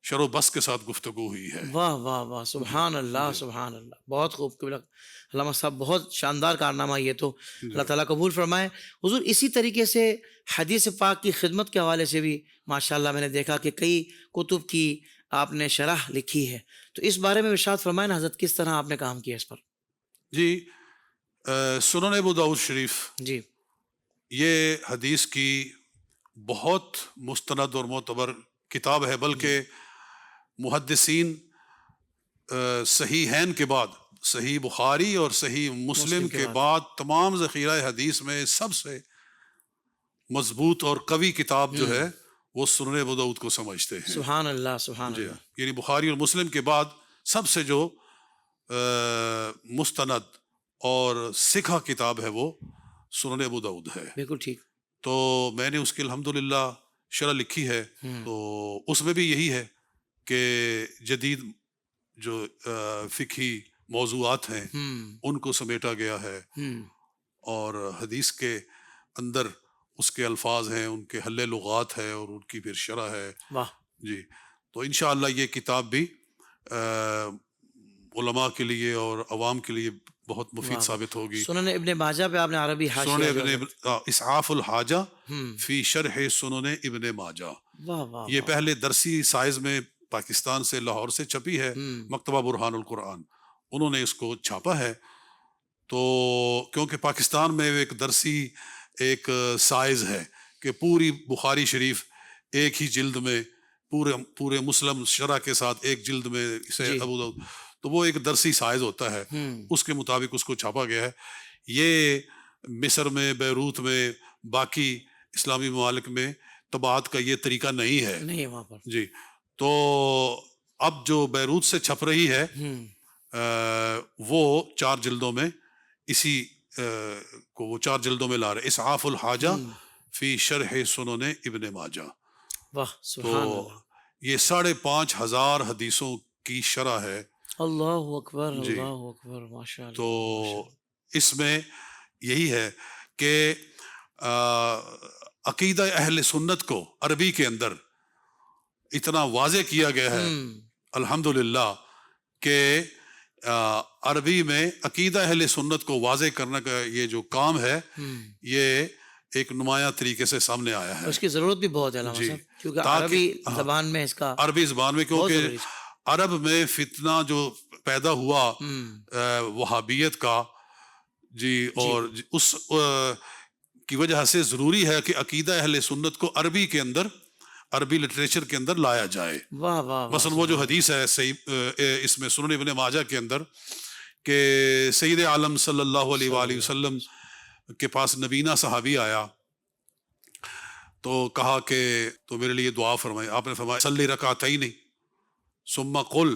شر و بس کے ساتھ گفتگو ہوئی ہے. واہ واہ واہ. سبحان اللہ سبحان اللہ. بہت خوب. علامہ صاحب بہت شاندار کارنامہ یہ تو. اللہ تعالیٰ قبول فرمائے. حضور اسی طریقے سے حدیث پاک کی خدمت کے حوالے سے بھی ماشاءاللہ میں نے دیکھا کہ کئی کتب کی آپ نے شرح لکھی ہے، تو اس بارے میں ارشاد فرمائیں نا حضرت، کس طرح آپ نے کام کیا اس پر. جی سنن ابو داؤد شریف جی یہ حدیث کی بہت مستند اور معتبر کتاب ہے، بلکہ محدثین صحیحین کے بعد، صحیح بخاری اور صحیح مسلم کے بعد تمام ذخیرہ حدیث میں سب سے مضبوط اور قوی کتاب جو ہے وہ سنن ابو داؤد کو سمجھتے ہیں. سبحان اللہ سبحان اللہ. یعنی بخاری اور مسلم کے بعد سب سے جو مستند اور سکھا کتاب ہے وہ سنن ابو داؤد ہے. بالکل ٹھیک. تو میں نے اس کی الحمدللہ شرح لکھی ہے. تو اس میں بھی یہی ہے کہ جدید جو فقہی موضوعات ہیں ان کو سمیٹا گیا ہے، اور حدیث کے اندر اس کے الفاظ ہیں، ان کے حل لغات ہے، اور ان کی پھر شرح ہے. واہ. جی تو انشاءاللہ یہ کتاب بھی علماء کے لیے اور عوام کے لیے بہت مفید ثابت ہوگی. سنن ابن ماجہ پہ آپ نے عربی سنن حاشیہ جو ہے. اسعاف الحاجہ فی شرح سنن ابن ماجہ، واہ واہ. یہ پہلے درسی سائز میں پاکستان سے لاہور سے چھپی ہے، مکتبہ برہان القرآن انہوں نے اس کو چھاپا ہے. تو کیونکہ پاکستان میں ایک درسی ایک سائز ہے کہ پوری بخاری شریف ایک ہی جلد میں، پورے مسلم شرح کے ساتھ ایک جلد میں اسے ابو داؤد، تو وہ ایک درسی سائز ہوتا ہے، اس کے مطابق اس کو چھاپا گیا ہے. یہ مصر میں، بیروت میں، باقی اسلامی ممالک میں طباعت کا یہ طریقہ نہیں ہے. نہیں وہاں پر. جی تو اب جو بیروت سے چھپ رہی ہے وہ 4 جلدوں میں اسی کو وہ 4 جلدوں میں لا رہے، اسعاف الحاجہ فی شرح سنن ابن ماجہ. واہ سبحان تو اللہ. یہ 5,500 حدیثوں کی شرح ہے. اللہ اکبر اللہ اکبر ماشاء اللہ. تو اس میں یہی ہے کہ عقیدہ اہل سنت کو عربی کے اندر اتنا واضح کیا گیا ہے الحمدللہ کہ عربی میں عقیدہ اہل سنت کو واضح کرنے کا یہ جو کام ہے یہ ایک نمایاں طریقے سے سامنے آیا ہے. اس کی ضرورت بھی بہت ہے علامہ صاحب، کیونکہ عربی زبان میں اس کا، عربی زبان میں، کیونکہ عرب میں فتنہ جو پیدا ہوا وہابیت کا، جی اور اس کی وجہ سے ضروری ہے کہ عقیدہ اہل سنت کو عربی کے اندر، عربی لٹریچر کے اندر لایا جائے. واہ واہ. مثلا وہ جو حدیث ہے اس میں سنن ابن ماجہ کے اندر کہ سید عالم صلی اللہ علیہ وآلہ وسلم کے پاس نبینا صحابی آیا تو کہا کہ تو میرے لیے دعا فرمائے. آپ نے فرمایا صلی رکعتین ثم قل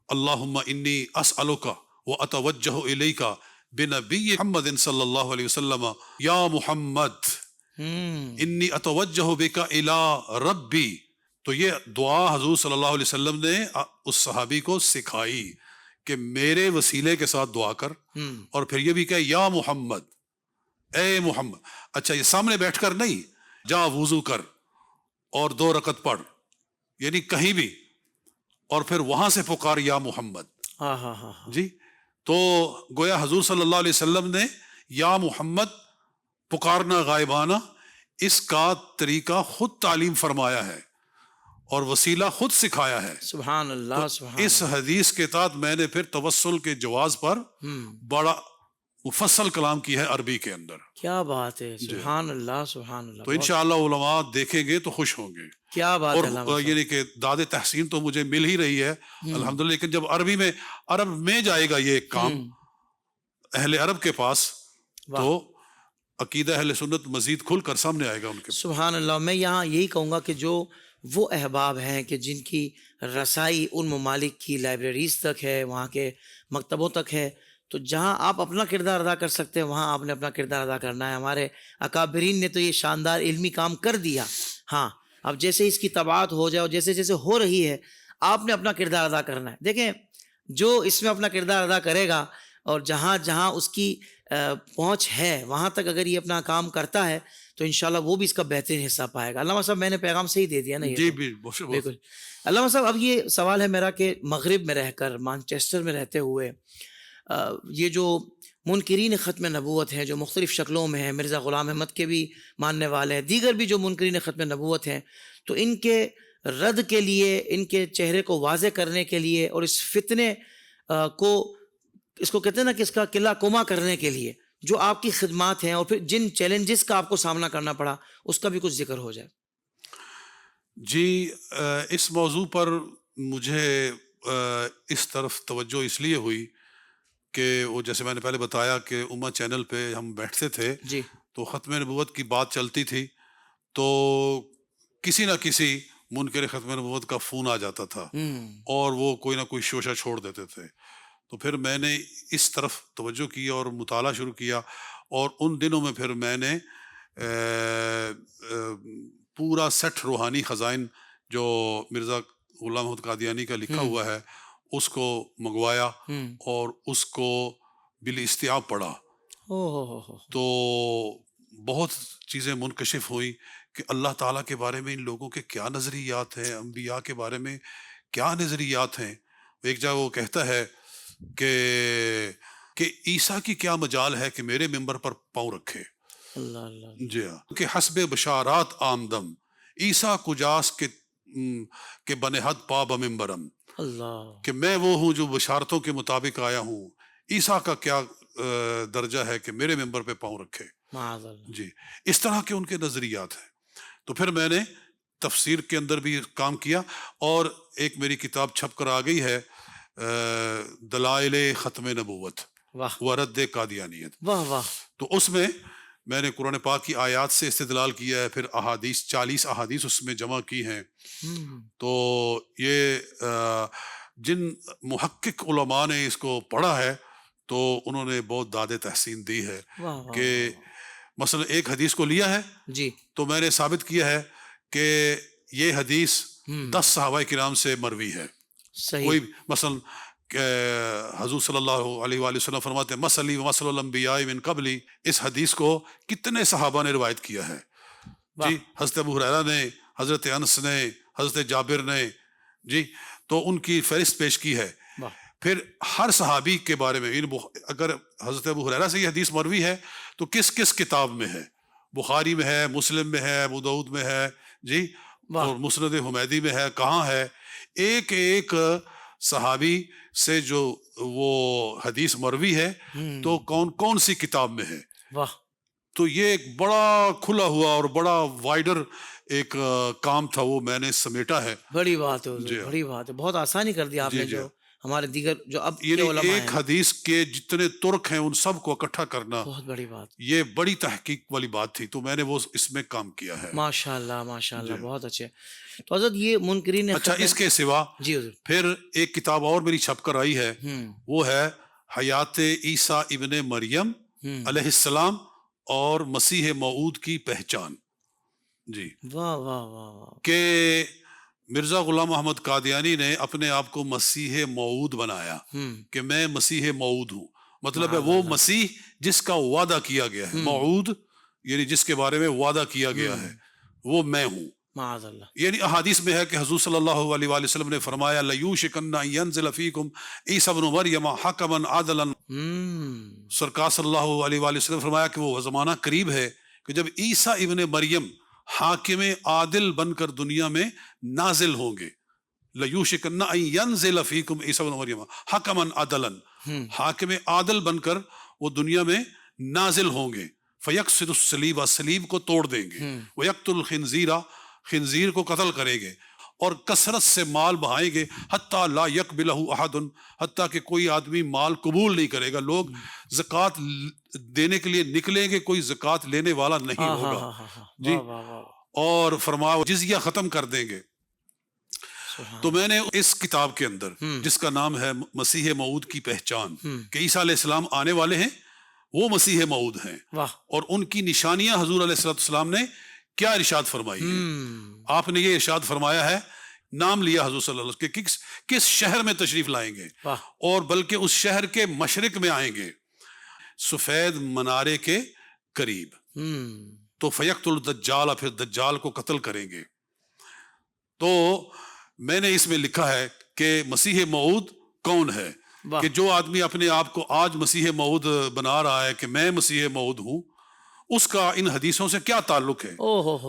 اللہم انی اسألک واتوجہ الیک بنبی محمد صلی اللہ علیہ وسلم یا محمد انی اتوجہ بک الی ربی. تو یہ دعا حضور صلی اللہ علیہ وسلم نے اس صحابی کو سکھائی کہ میرے وسیلے کے ساتھ دعا کر، اور پھر یہ بھی کہ یا محمد، اے محمد. اچھا یہ سامنے بیٹھ کر نہیں، جا وضو کر اور 2 رکعت پڑھ، یعنی کہیں بھی، اور پھر وہاں سے پکار یا محمد. جی تو گویا حضور صلی اللہ علیہ وسلم نے یا محمد پکارنا غائبانہ اس کا طریقہ خود تعلیم فرمایا ہے اور وسیلہ خود سکھایا ہے. سبحان اللہ سبحان. اس حدیث کے تحت میں نے پھر توسل کے جواز پر بڑا مفصل کلام کی ہے عربی کے اندر. کیا بات ہے. سبحان اللہ سبحان اللہ. تو انشاءاللہ علماء دیکھیں گے تو خوش ہوں گے. کیا بات ہے. اور یعنی کہ داد تحسین تو مجھے مل ہی رہی ہے الحمدللہ، لیکن جب عرب میں جائے گا یہ کام اہل عرب کے پاس تو عقیدہ اہل سنت مزید کھل کر سامنے آئے گا ان کے. سبحان اللہ. میں یہاں یہی کہوں گا کہ جو وہ احباب ہیں کہ جن کی رسائی ان ممالک کی لائبریریز تک ہے، وہاں کے مکتبوں تک ہے، تو جہاں آپ اپنا کردار ادا کر سکتے ہیں وہاں آپ نے اپنا کردار ادا کرنا ہے. ہمارے اکابرین نے تو یہ شاندار علمی کام کر دیا. ہاں اب جیسے اس کی طباعت ہو جائے اور جیسے جیسے ہو رہی ہے آپ نے اپنا کردار ادا کرنا ہے. دیکھیں جو اس میں اپنا کردار ادا کرے گا اور جہاں جہاں اس کی پہنچ ہے وہاں تک اگر یہ اپنا کام کرتا ہے تو انشاءاللہ وہ بھی اس کا بہترین حصہ پائے گا. علامہ صاحب میں نے پیغام صحیح دے دیا نا؟ جی بالکل. علامہ صاحب اب یہ سوال ہے میرا کہ مغرب میں رہ کر، مانچسٹر میں رہتے ہوئے، یہ جو منکرین ختم نبوت ہیں جو مختلف شکلوں میں ہیں، مرزا غلام احمد کے بھی ماننے والے ہیں، دیگر بھی جو منکرین ختم نبوت ہیں، تو ان کے رد کے لیے، ان کے چہرے کو واضح کرنے کے لیے اور اس فتنے کو، اس کو کہتے ہیں نا کہ اس کا قلعہ کما کرنے کے لیے جو آپ کی خدمات ہیں اور پھر جن چیلنجز کا آپ کو سامنا کرنا پڑا اس کا بھی کچھ ذکر ہو جائے. جی اس موضوع پر مجھے اس طرف توجہ اس لیے ہوئی کہ وہ جیسے میں نے پہلے بتایا کہ امہ چینل پہ ہم بیٹھتے تھے جی تو ختم نبوت کی بات چلتی تھی تو کسی نہ کسی منکر ختم نبوت کا فون آ جاتا تھا اور وہ کوئی نہ کوئی شوشہ چھوڑ دیتے تھے. تو پھر میں نے اس طرف توجہ کی اور مطالعہ شروع کیا، اور ان دنوں میں پھر میں نے پورا سیٹ روحانی خزائن جو مرزا غلام محمد قادیانی کا لکھا ہوا ہے اس کو منگوایا اور اس کو بالاستیعاب پڑھا. تو بہت چیزیں منکشف ہوئیں کہ اللہ تعالیٰ کے بارے میں ان لوگوں کے کیا نظریات ہیں، انبیاء کے بارے میں کیا نظریات ہیں. ایک جگہ وہ کہتا ہے کہ عیسیٰ کی کیا مجال ہے کہ میرے ممبر پر پاؤں رکھے. اللہ اللہ. جی ہاں، کہ حسب بشارات آمدم عیسیٰ کجاس کے بنحد پا بممبرم، اللہ. کہ میں وہ ہوں جو بشارتوں کے مطابق آیا ہوں، عیسیٰ کا کیا درجہ ہے کہ میرے ممبر پہ پاؤں رکھے. معاذ اللہ. جی، اس طرح کے ان کے نظریات ہیں. تو پھر میں نے تفسیر کے اندر بھی کام کیا، اور ایک میری کتاب چھپ کر آ گئی ہے، دلائل ختم نبوت واہ ورد قادیانیت. واہ واہ. تو اس میں نے قرآن پاک کی آیات سے استدلال کیا ہے، پھر احادیث 40 احادیث اس میں جمع کی ہیں. تو یہ جن محقق علماء نے اس کو پڑھا ہے تو انہوں نے بہت داد تحسین دی ہے کہ مثلا ایک حدیث کو لیا ہے جی تو میں نے ثابت کیا ہے کہ یہ حدیث 10 صحابہ کرام سے مروی ہے. صحیح. کوئی مثلا حضور صلی اللہ علیہ وآلہ وسلم فرماتے ہیں مثلی و مثل الانبیاء من قبلی، اس حدیث کو کتنے صحابہ نے روایت کیا ہے. جی، حضرت ابو ہریرہ نے، حضرت انس نے، حضرت جابر نے، جی، تو ان کی فہرست پیش کی ہے. پھر ہر صحابی کے بارے میں اگر حضرت ابو ہریرہ سے یہ حدیث مروی ہے تو کس کس کتاب میں ہے، بخاری میں ہے، مسلم میں ہے، ابو داؤد میں ہے، جی، اور مسند حمیدی میں ہے، کہاں ہے. ایک ایک صحابی سے جو وہ حدیث مروی ہے تو کون کون سی کتاب میں ہے. واہ. تو یہ ایک بڑا کھلا ہوا اور بڑا وائڈر ایک کام تھا، وہ میں نے سمیٹا ہے. بڑی بات ہے، بڑی بات ہے. بہت آسانی کر دی آپ نے، جو ہمارے دیگر جو اب کے علماء ہیں، ایک حدیث کے جتنے ترک ہیں ان سب کو اکٹھا کرنا بہت بڑی بات، یہ بڑی تحقیق والی بات تھی. تو میں نے وہ اس میں کام کیا ہے. ماشاء اللہ ماشاء اللہ، بہت اچھے. تو حضرت یہ منکرین، اچھا، اس کے سوا جی حضور، پھر ایک کتاب اور میری چھپ کر آئی ہے، وہ ہے حیات عیسیٰ ابن مریم علیہ السلام اور مسیح موعود کی پہچان. جی، واہ واہ واہ. کہ مرزا غلام محمد قادیانی نے اپنے آپ کو مسیح موعود بنایا کہ میں مسیح موعود ہوں. مطلب ہے وہ مسیح جس کا وعدہ کیا گیا ہے، موعود یعنی جس کے بارے میں وعدہ کیا گیا ہے، وہ میں ہوں. معاذ اللہ. یعنی احادیث میں ہے کہ حضور صلی اللہ علیہ وآلہ وسلم نے فرمایا لَيُوشِكَنَّ أَن يَنزِلَ فِيكُمْ عِيسَىٰ ابْنُ مَرْيَمَ حَكَمًا عَدْلًا. سرکار صلی اللہ علیہ وآلہ وسلم نے فرمایا کہ وہ زمانہ قریب ہے کہ جب عیسیٰ ابن مریم حاکم عادل بن کر دنیا میں نازل ہوں گے. لَيُوشِكَنَّ أَن يَنزِلَ فِيكُمْ عِيسَىٰ ابْنُ مَرْيَمَ حَكَمًا عَدْلًا، حاکم عادل بن کر وہ دنیا میں نازل ہوں گے. فَيَكْسِرُ الصَّلِيبَ، صلیب کو توڑ دیں گے. وَيَقْتُلُ الْخِنزِيرَ، خنزیر کو قتل کریں گے. اور کثرت سے مال بہائیں گے. حتیٰ لا یقبلہ احد، حتیٰ کہ کوئی آدمی مال قبول نہیں کرے گا. لوگ زکوٰۃ دینے کے لیے نکلیں گے، کوئی زکوٰۃ لینے والا نہیں ہوگا. جی، اور فرمایا جزیہ ختم کر دیں گے. تو میں نے اس کتاب کے اندر جس کا نام ہے مسیح موعود کی پہچان، کہ عیسیٰ علیہ السلام آنے والے ہیں، وہ مسیح موعود ہیں، اور ان کی نشانیاں حضور علیہ السلام نے کیا ارشاد فرمائی ہے. آپ نے یہ ارشاد فرمایا ہے، نام لیا حضور صلی اللہ علیہ وسلم کہ کس شہر میں تشریف لائیں گے، اور بلکہ اس شہر کے مشرق میں آئیں گے، سفید منارے کے قریب. تو فیقتل الدجال، پھر دجال کو قتل کریں گے. تو میں نے اس میں لکھا ہے کہ مسیح موعود کون ہے، کہ جو آدمی اپنے آپ کو آج مسیح موعود بنا رہا ہے کہ میں مسیح موعود ہوں، اس کا ان حدیثوں سے کیا تعلق ہے.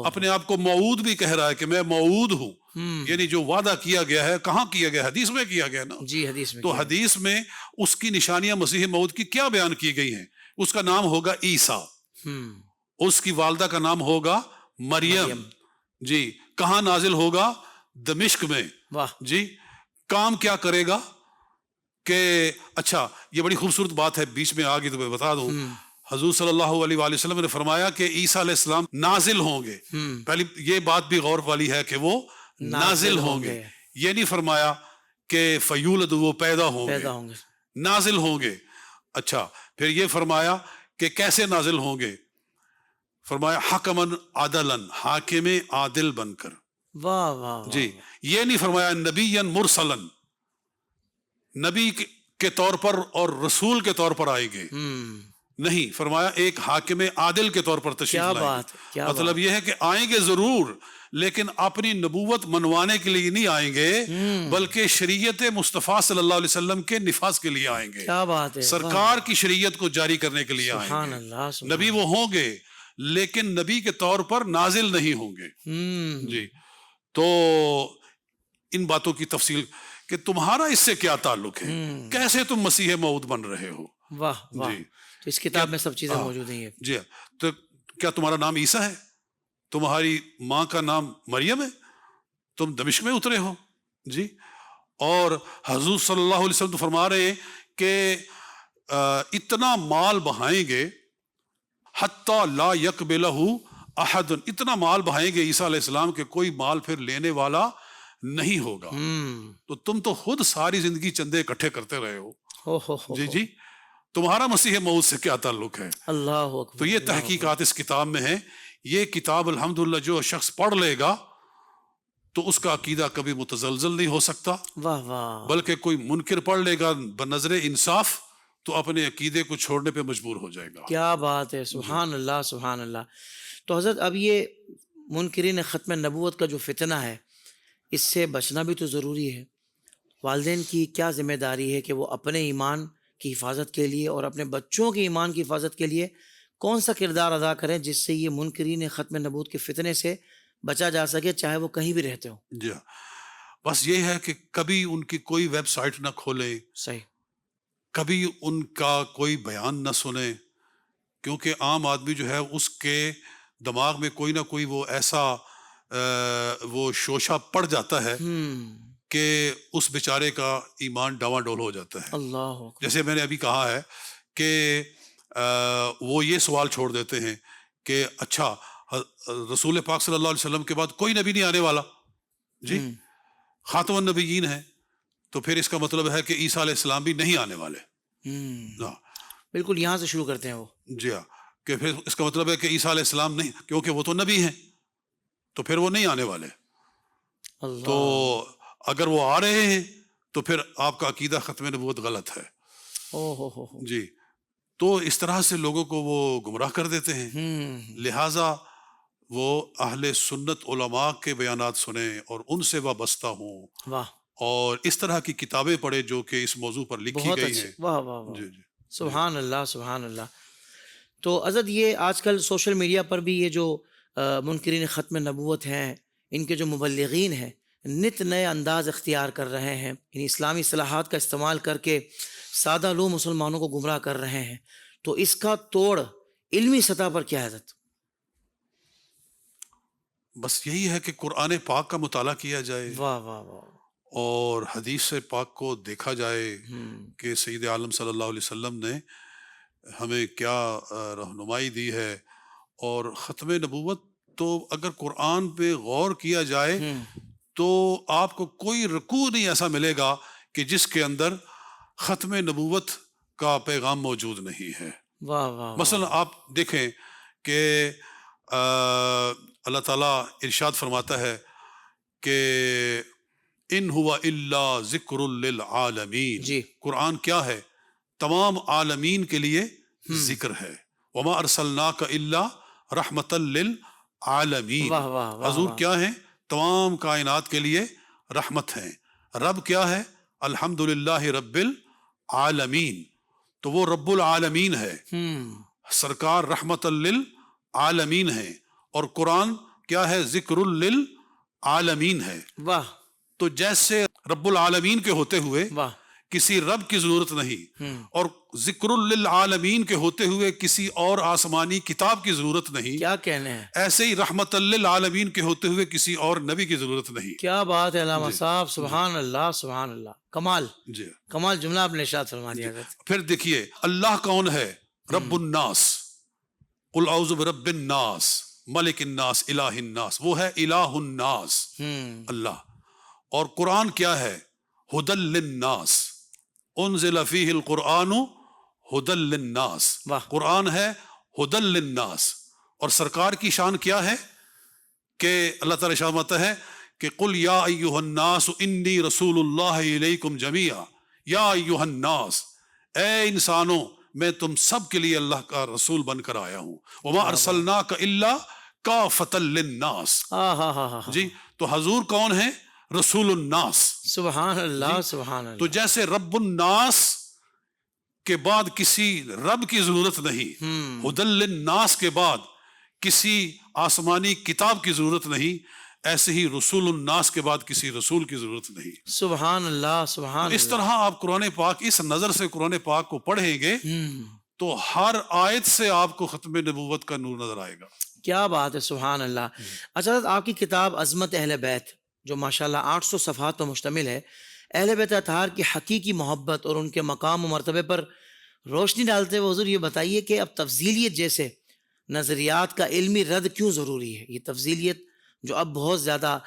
اپنے آپ کو موعود بھی کہہ رہا ہے کہ میں موعود ہوں، یعنی جو وعدہ کیا گیا ہے، کہاں کیا گیا؟ حدیث میں کیا گیا نا. جی، حدیث میں. تو حدیث میں اس کی نشانیاں مسیح موعود کی کیا بیان کی گئی ہیں؟ اس کا نام ہوگا عیسیٰ، اس کی والدہ کا نام ہوگا مریم. جی، کہاں نازل ہوگا؟ دمشق میں. جی، کام کیا کرے گا؟ کہ اچھا، یہ بڑی خوبصورت بات ہے، بیچ میں آ گئی تو میں بتا دوں. حضور صلی اللہ علیہ وآلہ وسلم نے فرمایا کہ عیسیٰ علیہ السلام نازل ہوں گے. پہلی یہ بات بھی غور والی ہے کہ وہ نازل ہوں گے. یہ نہیں فرمایا کہ فیولد، وہ پیدا ہوں گے. نازل ہوں گے. اچھا پھر یہ فرمایا کہ کیسے نازل ہوں گے؟ فرمایا حکمن عدلن، حاکم عادل بن کر. واہ واہ واہ. جی یہ نہیں فرمایا نبیًا مرسلن، نبی کے طور پر اور رسول کے طور پر آئیں گے. نہیں، فرمایا ایک حاکم عادل کے طور پر تشریف کیا لائیں بات گے. ہے، کیا مطلب یہ ہے کہ آئیں گے ضرور، لیکن اپنی نبوت منوانے کے لیے نہیں آئیں گے، بلکہ شریعت مصطفیٰ صلی اللہ علیہ وسلم کے نفاذ کے لیے آئیں گے. کیا بات ہے. سرکار کی شریعت کو جاری کرنے کے لیے آئیں سبحان گے. اللہ. نبی وہ ہوں گے لیکن نبی کے طور پر نازل نہیں ہوں گے. جی تو ان باتوں کی تفصیل کہ تمہارا اس سے کیا تعلق ہے، کیسے تم مسیح موعود بن رہے ہو. واہ واہ. جی تو اس کتاب میں سب چیزیں موجود ہیں. جی تو کیا تمہارا نام عیسیٰ ہے؟ تمہاری ماں کا نام مریم ہے؟ تم دمشق میں اترے ہو. جی اور حضور صلی اللہ علیہ وسلم تو فرما رہے ہیں کہ اتنا مال بہائیں گے حتی لا یقبلہ احد، اتنا مال بہائیں گے عیسیٰ علیہ السلام کہ کوئی مال پھر لینے والا نہیں ہوگا. تو تم تو خود ساری زندگی چندے اکٹھے کرتے رہے ہو. جی جی تمہارا مسیح موعود سے کیا تعلق ہے؟ اللہ اکبر. تو یہ تحقیقات اس کتاب میں ہیں. یہ کتاب الحمدللہ جو شخص پڑھ لے گا تو اس کا عقیدہ کبھی متزلزل نہیں ہو سکتا. واہ واہ. بلکہ کوئی منکر پڑھ لے گا بنظر انصاف تو اپنے عقیدے کو چھوڑنے پہ مجبور ہو جائے گا. کیا بات ہے. سبحان اللہ سبحان اللہ. تو حضرت اب یہ منکرین ختم نبوت کا جو فتنہ ہے، اس سے بچنا بھی تو ضروری ہے. والدین کی کیا ذمہ داری ہے کہ وہ اپنے ایمان کی حفاظت کے لیے اور اپنے بچوں کے ایمان کی حفاظت کے لیے کون سا کردار ادا کریں جس سے یہ منکرین ختم نبوت کے فتنے سے بچا جا سکے، چاہے وہ کہیں بھی رہتے ہوں. جی بس یہ ہے کہ کبھی ان کی کوئی ویب سائٹ نہ کھولیں، صحیح. کبھی ان کا کوئی بیان نہ سنیں، کیونکہ عام آدمی جو ہے اس کے دماغ میں کوئی نہ کوئی وہ ایسا وہ شوشہ پڑ جاتا ہے کہ اس بیچارے کا ایمان ڈاواں ڈول ہو جاتا ہے. اللہ اکبر. جیسے میں نے ابھی کہا ہے کہ وہ یہ سوال چھوڑ دیتے ہیں کہ اچھا رسول پاک صلی اللہ علیہ وسلم کے بعد کوئی نبی نہیں آنے والا. جی خاتم النبیین ہے، تو پھر اس کا مطلب ہے کہ عیسیٰ علیہ السلام بھی نہیں آنے والے. بالکل یہاں سے شروع کرتے ہیں وہ. جی ہاں کہ پھر اس کا مطلب ہے کہ عیسیٰ علیہ السلام نہیں، کیونکہ وہ تو نبی ہیں تو پھر وہ نہیں آنے والے. اللہ. تو اگر وہ آ رہے ہیں تو پھر آپ کا عقیدہ ختم نبوت غلط ہے. ہو. جی تو اس طرح سے لوگوں کو وہ گمراہ کر دیتے ہیں. لہٰذا وہ اہل سنت علماء کے بیانات سنیں اور ان سے وابستہ ہوں. واہ. اور اس طرح کی کتابیں پڑھیں جو کہ اس موضوع پر لکھی بہت گئی اچھے. ہیں. واہ واہ واہ. جی جی سبحان اللہ سبحان اللہ. تو حضرت یہ آج کل سوشل میڈیا پر بھی یہ جو منکرین ختم نبوت ہیں، ان کے جو مبلغین ہیں، نت نئے انداز اختیار کر رہے ہیں، ان اسلامی اصطلاحات کا استعمال کر کے سادہ لوگ مسلمانوں کو گمراہ کر رہے ہیں. تو اس کا توڑ علمی سطح پر کیا ہے حضرت؟ بس یہی ہے کہ قرآن پاک کا مطالعہ کیا جائے واہ واہ واہ. اور حدیث پاک کو دیکھا جائے کہ سید عالم صلی اللہ علیہ وسلم نے ہمیں کیا رہنمائی دی ہے. اور ختم نبوت تو اگر قرآن پہ غور کیا جائے تو آپ کو کوئی رکوع نہیں ایسا ملے گا کہ جس کے اندر ختم نبوت کا پیغام موجود نہیں ہے. واہ واہ. مثلا آپ دیکھیں کہ اللہ تعالیٰ ارشاد فرماتا ہے کہ ان ہوا الا ذکر للعالمین. جی قرآن کیا ہے؟ تمام عالمین کے لیے ذکر ہے. وما ارسلناک الا رحمۃ للعالمین. واہ واہ واہ. حضور کیا ہیں؟ تمام کائنات کے لیے رحمت ہیں. رب کیا ہے؟ الحمدللہ رب العالمین. تو وہ رب العالمین ہے، سرکار رحمت للعالمین ہے. اور قرآن کیا ہے؟ ذکر للعالمین ہے. واہ. تو جیسے رب العالمین کے ہوتے ہوئے واہ. کسی رب کی ضرورت نہیں، اور ذکر للعالمین کے ہوتے ہوئے کسی اور آسمانی کتاب کی ضرورت نہیں، کیا کہنے ہیں. ایسے ہی رحمت للعالمین کے ہوتے ہوئے کسی اور نبی کی ضرورت نہیں. کیا بات ہے علامہ صاحب. سبحان اللہ سبحان اللہ. کمال جی کمال جملہ آپ نے ارشاد فرما دیا حضرت. پھر دیکھیے اللہ کون ہے؟ رب الناس. قل اعوذ برب الناس ملک الناس الہ الناس. وہ ہے الہ الناس اللہ. اور قرآن کیا ہے؟ ہدی للناس. انزل فیہ القرآن ہدی للناس، واہ، قرآن ہے ہدی للناس. اور سرکار کی شان کیا ہے کہ اللہ تعالیٰ شان فرماتا ہے کہ قل یا ایھا الناس انی رسول اللہ الیکم جمیعا، یا ایھا الناس، اے انسانوں میں تم سب کے لیے اللہ کا رسول بن کر آیا ہوں. وما ارسلناک الا کافۃ للناس. ہاں ہاں ہاں ہاں، جی تو حضور کون ہیں؟ رسول الناس. سبحان اللہ سبحان تو اللہ. جیسے رب الناس کے بعد کسی رب کی ضرورت نہیں، ہدی للناس کے بعد کسی آسمانی کتاب کی ضرورت نہیں، ایسے ہی رسول الناس کے بعد کسی رسول کی ضرورت نہیں. سبحان اللہ سبحان اس اللہ. طرح آپ قرآن پاک اس نظر سے قرآن پاک کو پڑھیں گے تو ہر آیت سے آپ کو ختم نبوت کا نور نظر آئے گا. کیا بات ہے، سبحان اللہ. اچھا حضرت، آپ کی کتاب عظمت اہل بیت جو ماشاءاللہ 800 صفحات پر مشتمل ہے، اہل بیت اطہار کی حقیقی محبت اور ان کے مقام و مرتبے پر روشنی ڈالتے ہوئے حضور یہ بتائیے کہ اب تفضیلیت جیسے نظریات کا علمی رد کیوں ضروری ہے؟ یہ تفضیلیت جو اب بہت زیادہ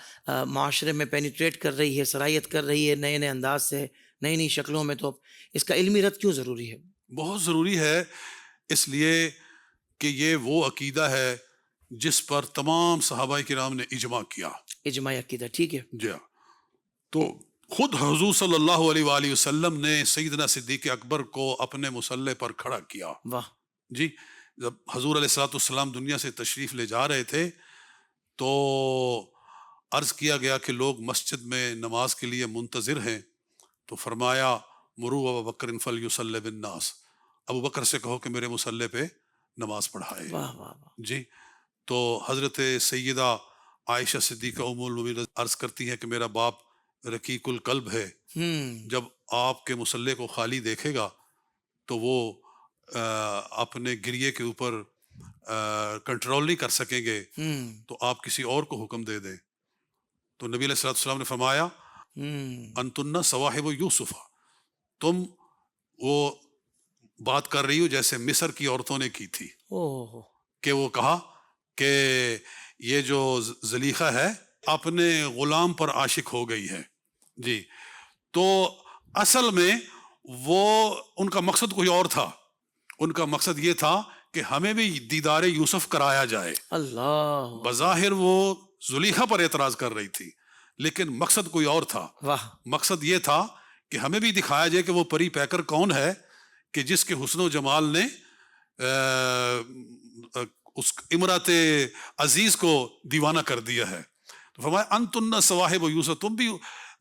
معاشرے میں پینیٹریٹ کر رہی ہے، سرایت کر رہی ہے نئے نئے انداز سے، نئی نئی شکلوں میں، تو اس کا علمی رد کیوں ضروری ہے؟ بہت ضروری ہے، اس لیے کہ یہ وہ عقیدہ ہے جس پر تمام صحابہ کرام نے اجماع کیا. اجماعی عقیدہ، ٹھیک ہے. جی ہاں. تو خود حضور صلی اللہ علیہ وآلہ وسلم نے سیدنا صدیق اکبر کو اپنے مصلح پر کھڑا کیا. واہ. جی جب حضور علیہ الصلوۃ والسلام دنیا سے تشریف لے جا رہے تھے تو عرض کیا گیا کہ لوگ مسجد میں نماز کے لیے منتظر ہیں، تو فرمایا مرو ابا بکر فلیصلی بالناس، ابو بکر سے کہو کہ میرے مصلح پہ نماز پڑھائے. واہ واہ واہ. جی تو حضرت سیدہ عائشہ صدیقہ ام المؤمنین عرض کرتی ہے کہ میرا باپ رقیق القلب ہے، جب آپ کے مصلح کو خالی دیکھے گا تو وہ اپنے گریے کے اوپر کنٹرول نہیں کر سکیں گے، تو آپ کسی اور کو حکم دے دیں. تو نبی علیہ الصلوۃ والسلام نے فرمایا انتن صواحب یوسف، تم وہ بات کر رہی ہو جیسے مصر کی عورتوں نے کی تھی، اوہ، کہ وہ کہا کہ یہ جو زلیخا ہے اپنے غلام پر عاشق ہو گئی ہے. جی تو اصل میں وہ ان کا مقصد کوئی اور تھا. ان کا مقصد یہ تھا کہ ہمیں بھی دیدار یوسف کرایا جائے. اللہ، بظاہر وہ زلیخا پر اعتراض کر رہی تھی لیکن مقصد کوئی اور تھا. واہ. مقصد یہ تھا کہ ہمیں بھی دکھایا جائے کہ وہ پری پیکر کون ہے کہ جس کے حسن و جمال نے اس امرات عزیز کو دیوانہ کر دیا ہے. تو فرمایا انتن صواحب یوسف، تم بھی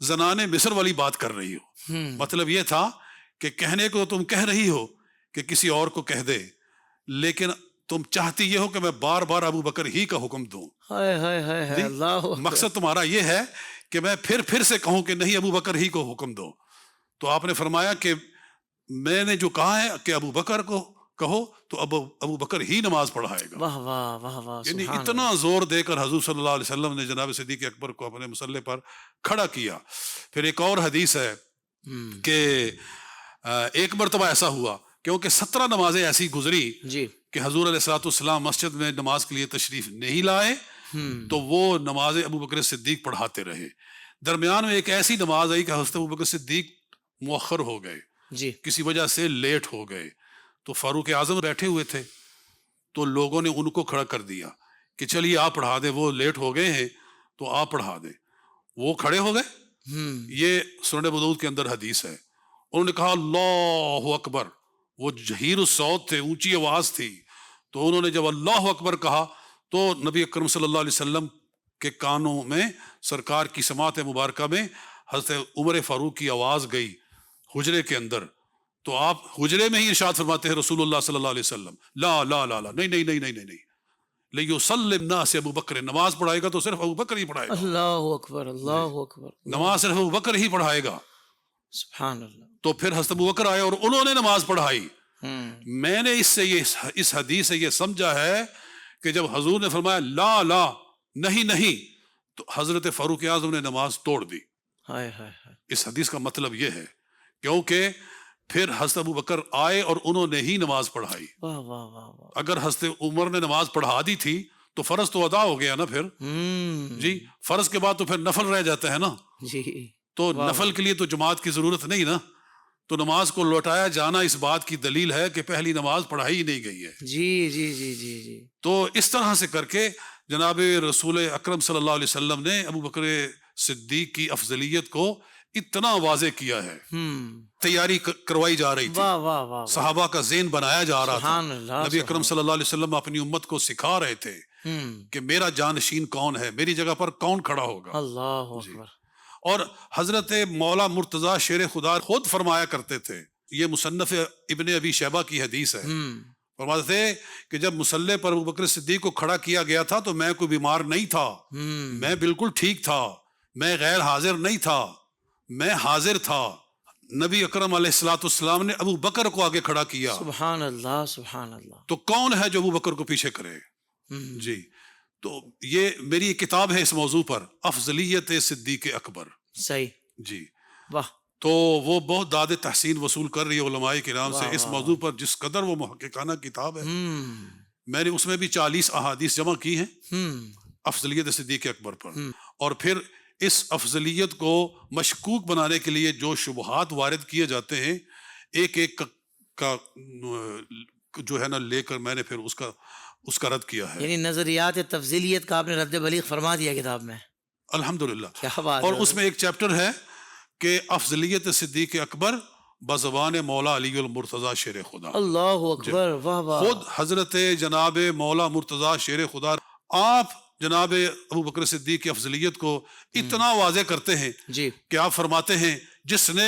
زنان مصر والی بات کر رہی ہو. مطلب یہ تھا کہ کہنے کو تم کہہ رہی ہو کہ کسی اور کو کہہ دے، لیکن تم چاہتی یہ ہو کہ میں بار بار ابو بکر ہی کا حکم دوں. ہائے ہائے ہائے ہائے، اللہ اکبر. مقصد تمہارا یہ ہے کہ میں پھر سے کہوں کہ نہیں ابو بکر ہی کو حکم دو. تو آپ نے فرمایا کہ میں نے جو کہا ہے کہ ابو بکر کو کہو تو ابو بکر ہی نماز پڑھائے گا. واہ واہ واہ واہ، یعنی سبحان اتنا زور دے کر حضور صلی اللہ علیہ وسلم نے جناب صدیق اکبر کو اپنے مصلح پر کھڑا کیا. پھر ایک اور حدیث ہے کہ ایک مرتبہ ایسا ہوا کیونکہ 17 نمازیں ایسی گزری جی کہ حضور علیہ الصلوۃ والسلام مسجد میں نماز کے لیے تشریف نہیں لائے تو وہ نماز ابو بکر صدیق پڑھاتے رہے. درمیان میں ایک ایسی نماز آئی کہ حضرت ابو بکر صدیق مؤخر ہو گئے، جی کسی وجہ سے لیٹ ہو گئے. تو فاروق اعظم بیٹھے ہوئے تھے تو لوگوں نے ان کو کھڑا کر دیا کہ چلیے آپ پڑھا دیں، وہ لیٹ ہو گئے ہیں تو آپ پڑھا دیں. وہ کھڑے ہو گئے. یہ سنن ابو داؤد کے اندر حدیث ہے. انہوں نے کہا اللہ اکبر، وہ جہیر الصوت تھے، اونچی آواز تھی. تو انہوں نے جب اللہ اکبر کہا تو نبی اکرم صلی اللہ علیہ وسلم کے کانوں میں سرکار کی سماعت مبارکہ میں حضرت عمر فاروق کی آواز گئی حجرے کے اندر. تو آپ حجرے میں ہی ارشاد فرماتے ہیں رسول اللہ صلی اللہ علیہ وسلم لا لا لا لا نہیں نہیں نہیں نہیں نہیں لیصلی الناس ابو بکر، نماز پڑھائے گا تو صرف ابو بکر ہی پڑھائے گا. اللہ اکبر اللہ اکبر، نماز صرف ابو بکر ہی پڑھائے گا. سبحان اللہ. تو پھر حضرت ابو بکر آئے اور انہوں نے نماز پڑھائی. میں نے اس حدیث سے یہ سمجھا ہے کہ جب حضور نے فرمایا لا لا نہیں نہیں تو حضرت فاروق اعظم نے نماز توڑ دی. ہائے ہائے ہائے، اس حدیث کا مطلب یہ ہے کیونکہ پھر حضرت ابو بکر آئے اور انہوں نے ہی نماز پڑھائی. واہ واہ واہ واہ. اگر حضرت عمر نے نماز پڑھا دی تھی تو فرض تو ادا ہو گیا نا. پھر جی فرض کے بعد تو پھر نفل رہ جاتا ہے نا. جی تو نفل کے لیے تو جماعت کی ضرورت نہیں نا. تو نماز کو لوٹایا جانا اس بات کی دلیل ہے کہ پہلی نماز پڑھائی ہی نہیں گئی ہے. جی جی جی جی جی. تو اس طرح سے کر کے جناب رسول اکرم صلی اللہ علیہ وسلم نے ابو بکر صدیق کی افضلیت کو اتنا واضح کیا ہے. تیاری کروائی جا رہی تھی, واہ واہ واہ. صحابہ کا ذہن بنایا جا رہا تھا, سبحان اللہ. نبی اکرم صلی اللہ علیہ وسلم اپنی امت کو سکھا رہے تھے کہ میرا جانشین کون ہے, میری جگہ پر کون کھڑا ہوگا. اللہ اکبر. اور حضرت مولا مرتضی شیر خدا خود فرمایا کرتے تھے, یہ مصنف ابن ابی شیبہ کی حدیث ہے, فرماتے تھے کہ جب مصلی پر ابو بکر صدیق کو کھڑا کیا گیا تھا تو میں کوئی بیمار نہیں تھا, میں بالکل ٹھیک تھا, میں غیر حاضر نہیں تھا, میں حاضر تھا. نبی اکرم علیہ الصلوۃ والسلام نے ابو بکر کو آگے کھڑا کیا. سبحان اللہ سبحان اللہ. تو کون ہے جو ابو بکر کو پیچھے کرے؟ جی, تو یہ میری ایک کتاب ہے اس موضوع پر, افضلیت صدیق اکبر. صحیح. جی, واہ. تو وہ بہت داد تحسین وصول کر رہی ہے علماء کرام سے اس موضوع پر, جس قدر وہ محققانہ کتاب ہے. میں نے اس میں بھی 40 احادیث جمع کی ہیں افضلیت صدیق اکبر پر, اور پھر اس افضلیت کو مشکوک بنانے کے لیے جو شبہات وارد کیے جاتے ہیں ایک ایک کا جو ہے نا لے کر میں نے پھر اس کا رد کیا ہے. یعنی نظریات تفضیلیت کا آپ نے رد بلیغ فرما دیا کتاب میں. الحمدللہ. کیا بات. اور اس میں ایک چیپٹر ہے کہ افضلیت صدیق اکبر بزبان مولا علی المرتضی شیر خدا. اللہ اکبر. واہ واہ. خود حضرت جناب مولا مرتضی شیر خدا آپ جناب ابو بکر صدیق کی افضلیت کو اتنا واضح کرتے ہیں جی کہ آپ فرماتے ہیں جس نے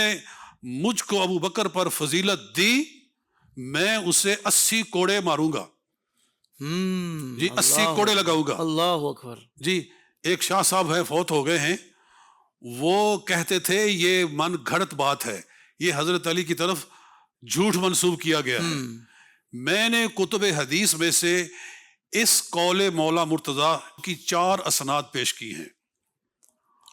مجھ کو ابو بکر پر فضیلت دی میں اسے 80 کوڑے ماروں گا. جی 80 کوڑے لگاؤں گا. اللہ اکبر. جی, ایک شاہ صاحب ہے فوت ہو گئے ہیں, وہ کہتے تھے یہ من گھڑت بات ہے, یہ حضرت علی کی طرف جھوٹ منسوب کیا گیا ہے. میں نے کتب حدیث میں سے اس قول مولا مرتضی کی 4 اسناد پیش کی ہیں,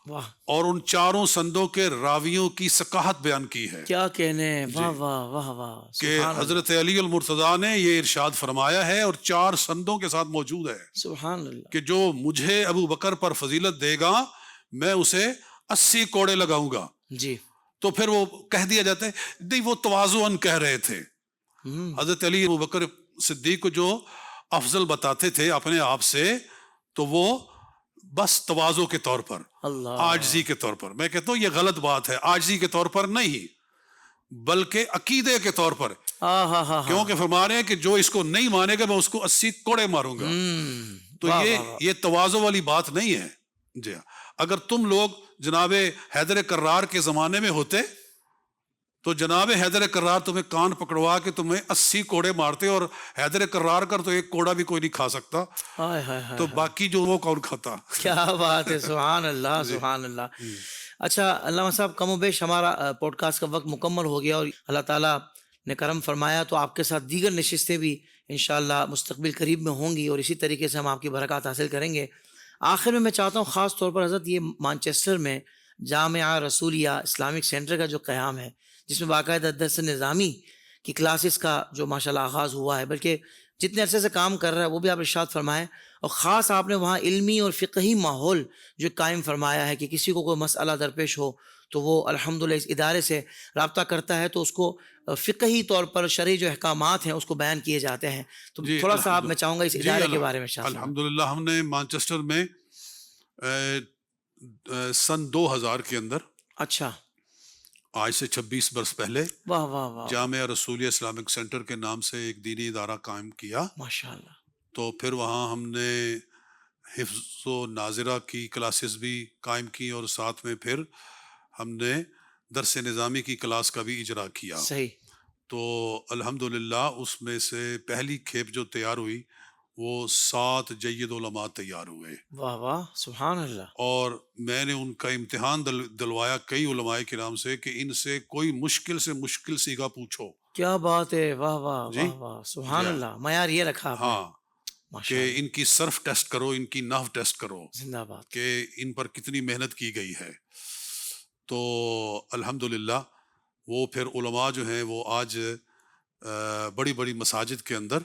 واہ. اور ان چاروں سندوں کے راویوں کی ثقافت بیان کی ہے. کیا کہنے. واہ واہ واہ واہ. کہ حضرت علی المرتضی نے یہ ارشاد فرمایا ہے, اور 4 سندوں کے ساتھ موجود ہے, سبحان اللہ, کہ جو مجھے ابو بکر پر فضیلت دے گا میں اسے 80 کوڑے لگاؤں گا. جی. تو پھر وہ کہہ دیا جاتا ہے نہیں وہ تواضعاً کہہ رہے تھے. حضرت علی ابو بکر صدیق کو جو افضل بتاتے تھے اپنے آپ سے, تو وہ بس تواضع کے طور پر, عاجزی کے طور پر. میں کہتا ہوں یہ غلط بات ہے, عاجزی کے طور پر نہیں بلکہ عقیدے کے طور پر, کیونکہ فرما رہے ہیں کہ جو اس کو نہیں مانے گا میں اس کو 80 کوڑے ماروں گا. تو یہ تواضع والی بات نہیں ہے. جی, اگر تم لوگ جناب حیدر کرار کے زمانے میں ہوتے تو جناب حیدر کرار تمہیں کان پکڑوا کے تمہیں 80 کوڑے مارتے, اور حیدر کرار کر تو ایک کوڑا بھی کوئی نہیں کھا سکتا, تو باقی جو وہ کون کھاتا. کیا بات ہے. سبحان اللہ سبحان اللہ. اچھا علامہ صاحب, کم و بیش ہمارا پوڈ کاسٹ کا وقت مکمل ہو گیا, اور اللہ تعالیٰ نے کرم فرمایا تو آپ کے ساتھ دیگر نشستیں بھی انشاءاللہ مستقبل قریب میں ہوں گی, اور اسی طریقے سے ہم آپ کی برکات حاصل کریں گے. آخر میں چاہتا ہوں خاص طور پر حضرت یہ مانچسٹر میں جامعہ رسولیہ اسلامک سینٹر کا جو قیام ہے, جس میں باقاعدہ درس نظامی کی کلاسز کا جو ماشاءاللہ آغاز ہوا ہے, بلکہ جتنے عرصے سے کام کر رہا ہے وہ بھی آپ ارشاد فرمائیں, اور خاص آپ نے وہاں علمی اور فقہی ماحول جو قائم فرمایا ہے کہ کسی کو کوئی مسئلہ درپیش ہو تو وہ الحمدللہ اس ادارے سے رابطہ کرتا ہے تو اس کو فقہی طور پر شرعی جو احکامات ہیں اس کو بیان کیے جاتے ہیں. تو تھوڑا سا آپ میں چاہوں گا اس ادارے کے بارے میں. الحمدللہ ہم نے مانچسٹر میں سن 2000 کے اندر, اچھا آج سے 26 برس پہلے, واہ واہ واہ, جامعہ رسولیہ اسلامک سینٹر کے نام سے ایک دینی ادارہ قائم کیا. ماشاءاللہ. تو پھر وہاں ہم نے حفظ و ناظرہ کی کلاسز بھی قائم کی, اور ساتھ میں پھر ہم نے درس نظامی کی کلاس کا بھی اجرا کیا. صحیح. تو الحمدللہ اس میں سے پہلی کھیپ جو تیار ہوئی وہ 7 جید علماء تیار ہوئے. واہ واہ سبحان اللہ. اور میں نے ان کا امتحان دلوایا کئی علماء کرام سے کہ ان سے کوئی مشکل سے مشکل سیگا پوچھو. کیا بات ہے. واہ واہ واہ واہ سبحان اللہ. معیار یہ رکھا آپ نے. ہاں, کہ ان کی صرف ٹیسٹ کرو, ان کی نحو ٹیسٹ کرو, زندہ باد, کہ ان پر کتنی محنت کی گئی ہے. تو الحمدللہ وہ پھر علماء جو ہیں وہ آج بڑی بڑی مساجد کے اندر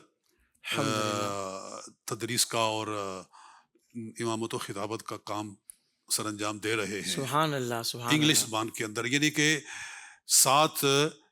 تدریس کا اور امامت و خطابت کا کام سر انجام دے رہے ہیں. سبحان اللہ سبحان انگلش اللہ. زبان کے اندر, یعنی کہ 7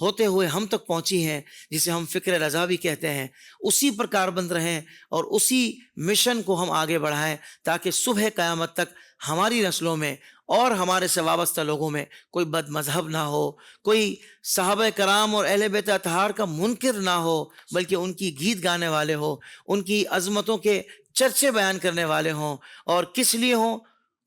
ہوتے ہوئے ہم تک پہنچی ہیں، جسے ہم فکر رضا بھی کہتے ہیں، اسی پر کاربند رہیں اور اسی مشن کو ہم آگے بڑھائیں تاکہ صبح قیامت تک ہماری نسلوں میں اور ہمارے سے وابستہ لوگوں میں کوئی بد مذہب نہ ہو، کوئی صحابہ کرام اور اہل بیت اطہار کا منکر نہ ہو، بلکہ ان کی گیت گانے والے ہوں، ان کی عظمتوں کے چرچے بیان کرنے والے ہوں، اور کس لیے ہوں؟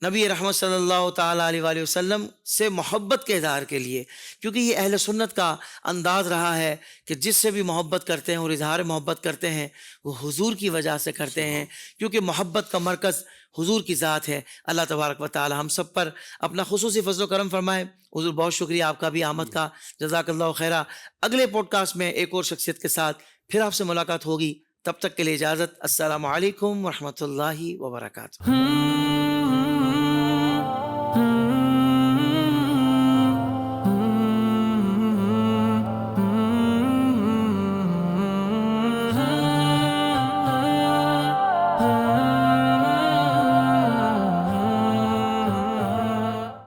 نبی رحمت صلی اللہ تعالیٰ علیہ وآلہ وسلم سے محبت کے اظہار کے لیے، کیونکہ یہ اہل سنت کا انداز رہا ہے کہ جس سے بھی محبت کرتے ہیں اور اظہار محبت کرتے ہیں وہ حضور کی وجہ سے کرتے ہیں، کیونکہ محبت کا مرکز حضور کی ذات ہے۔ اللہ تبارک و تعالی ہم سب پر اپنا خصوصی فضل و کرم فرمائے۔ حضور بہت شکریہ آپ کا بھی آمد کا، جزاک اللہ خیرہ۔ اگلے پوڈ کاسٹ میں ایک اور شخصیت کے ساتھ پھر آپ سے ملاقات ہوگی، تب تک کے لیے اجازت، السلام علیکم ورحمۃ اللہ وبرکاتہ۔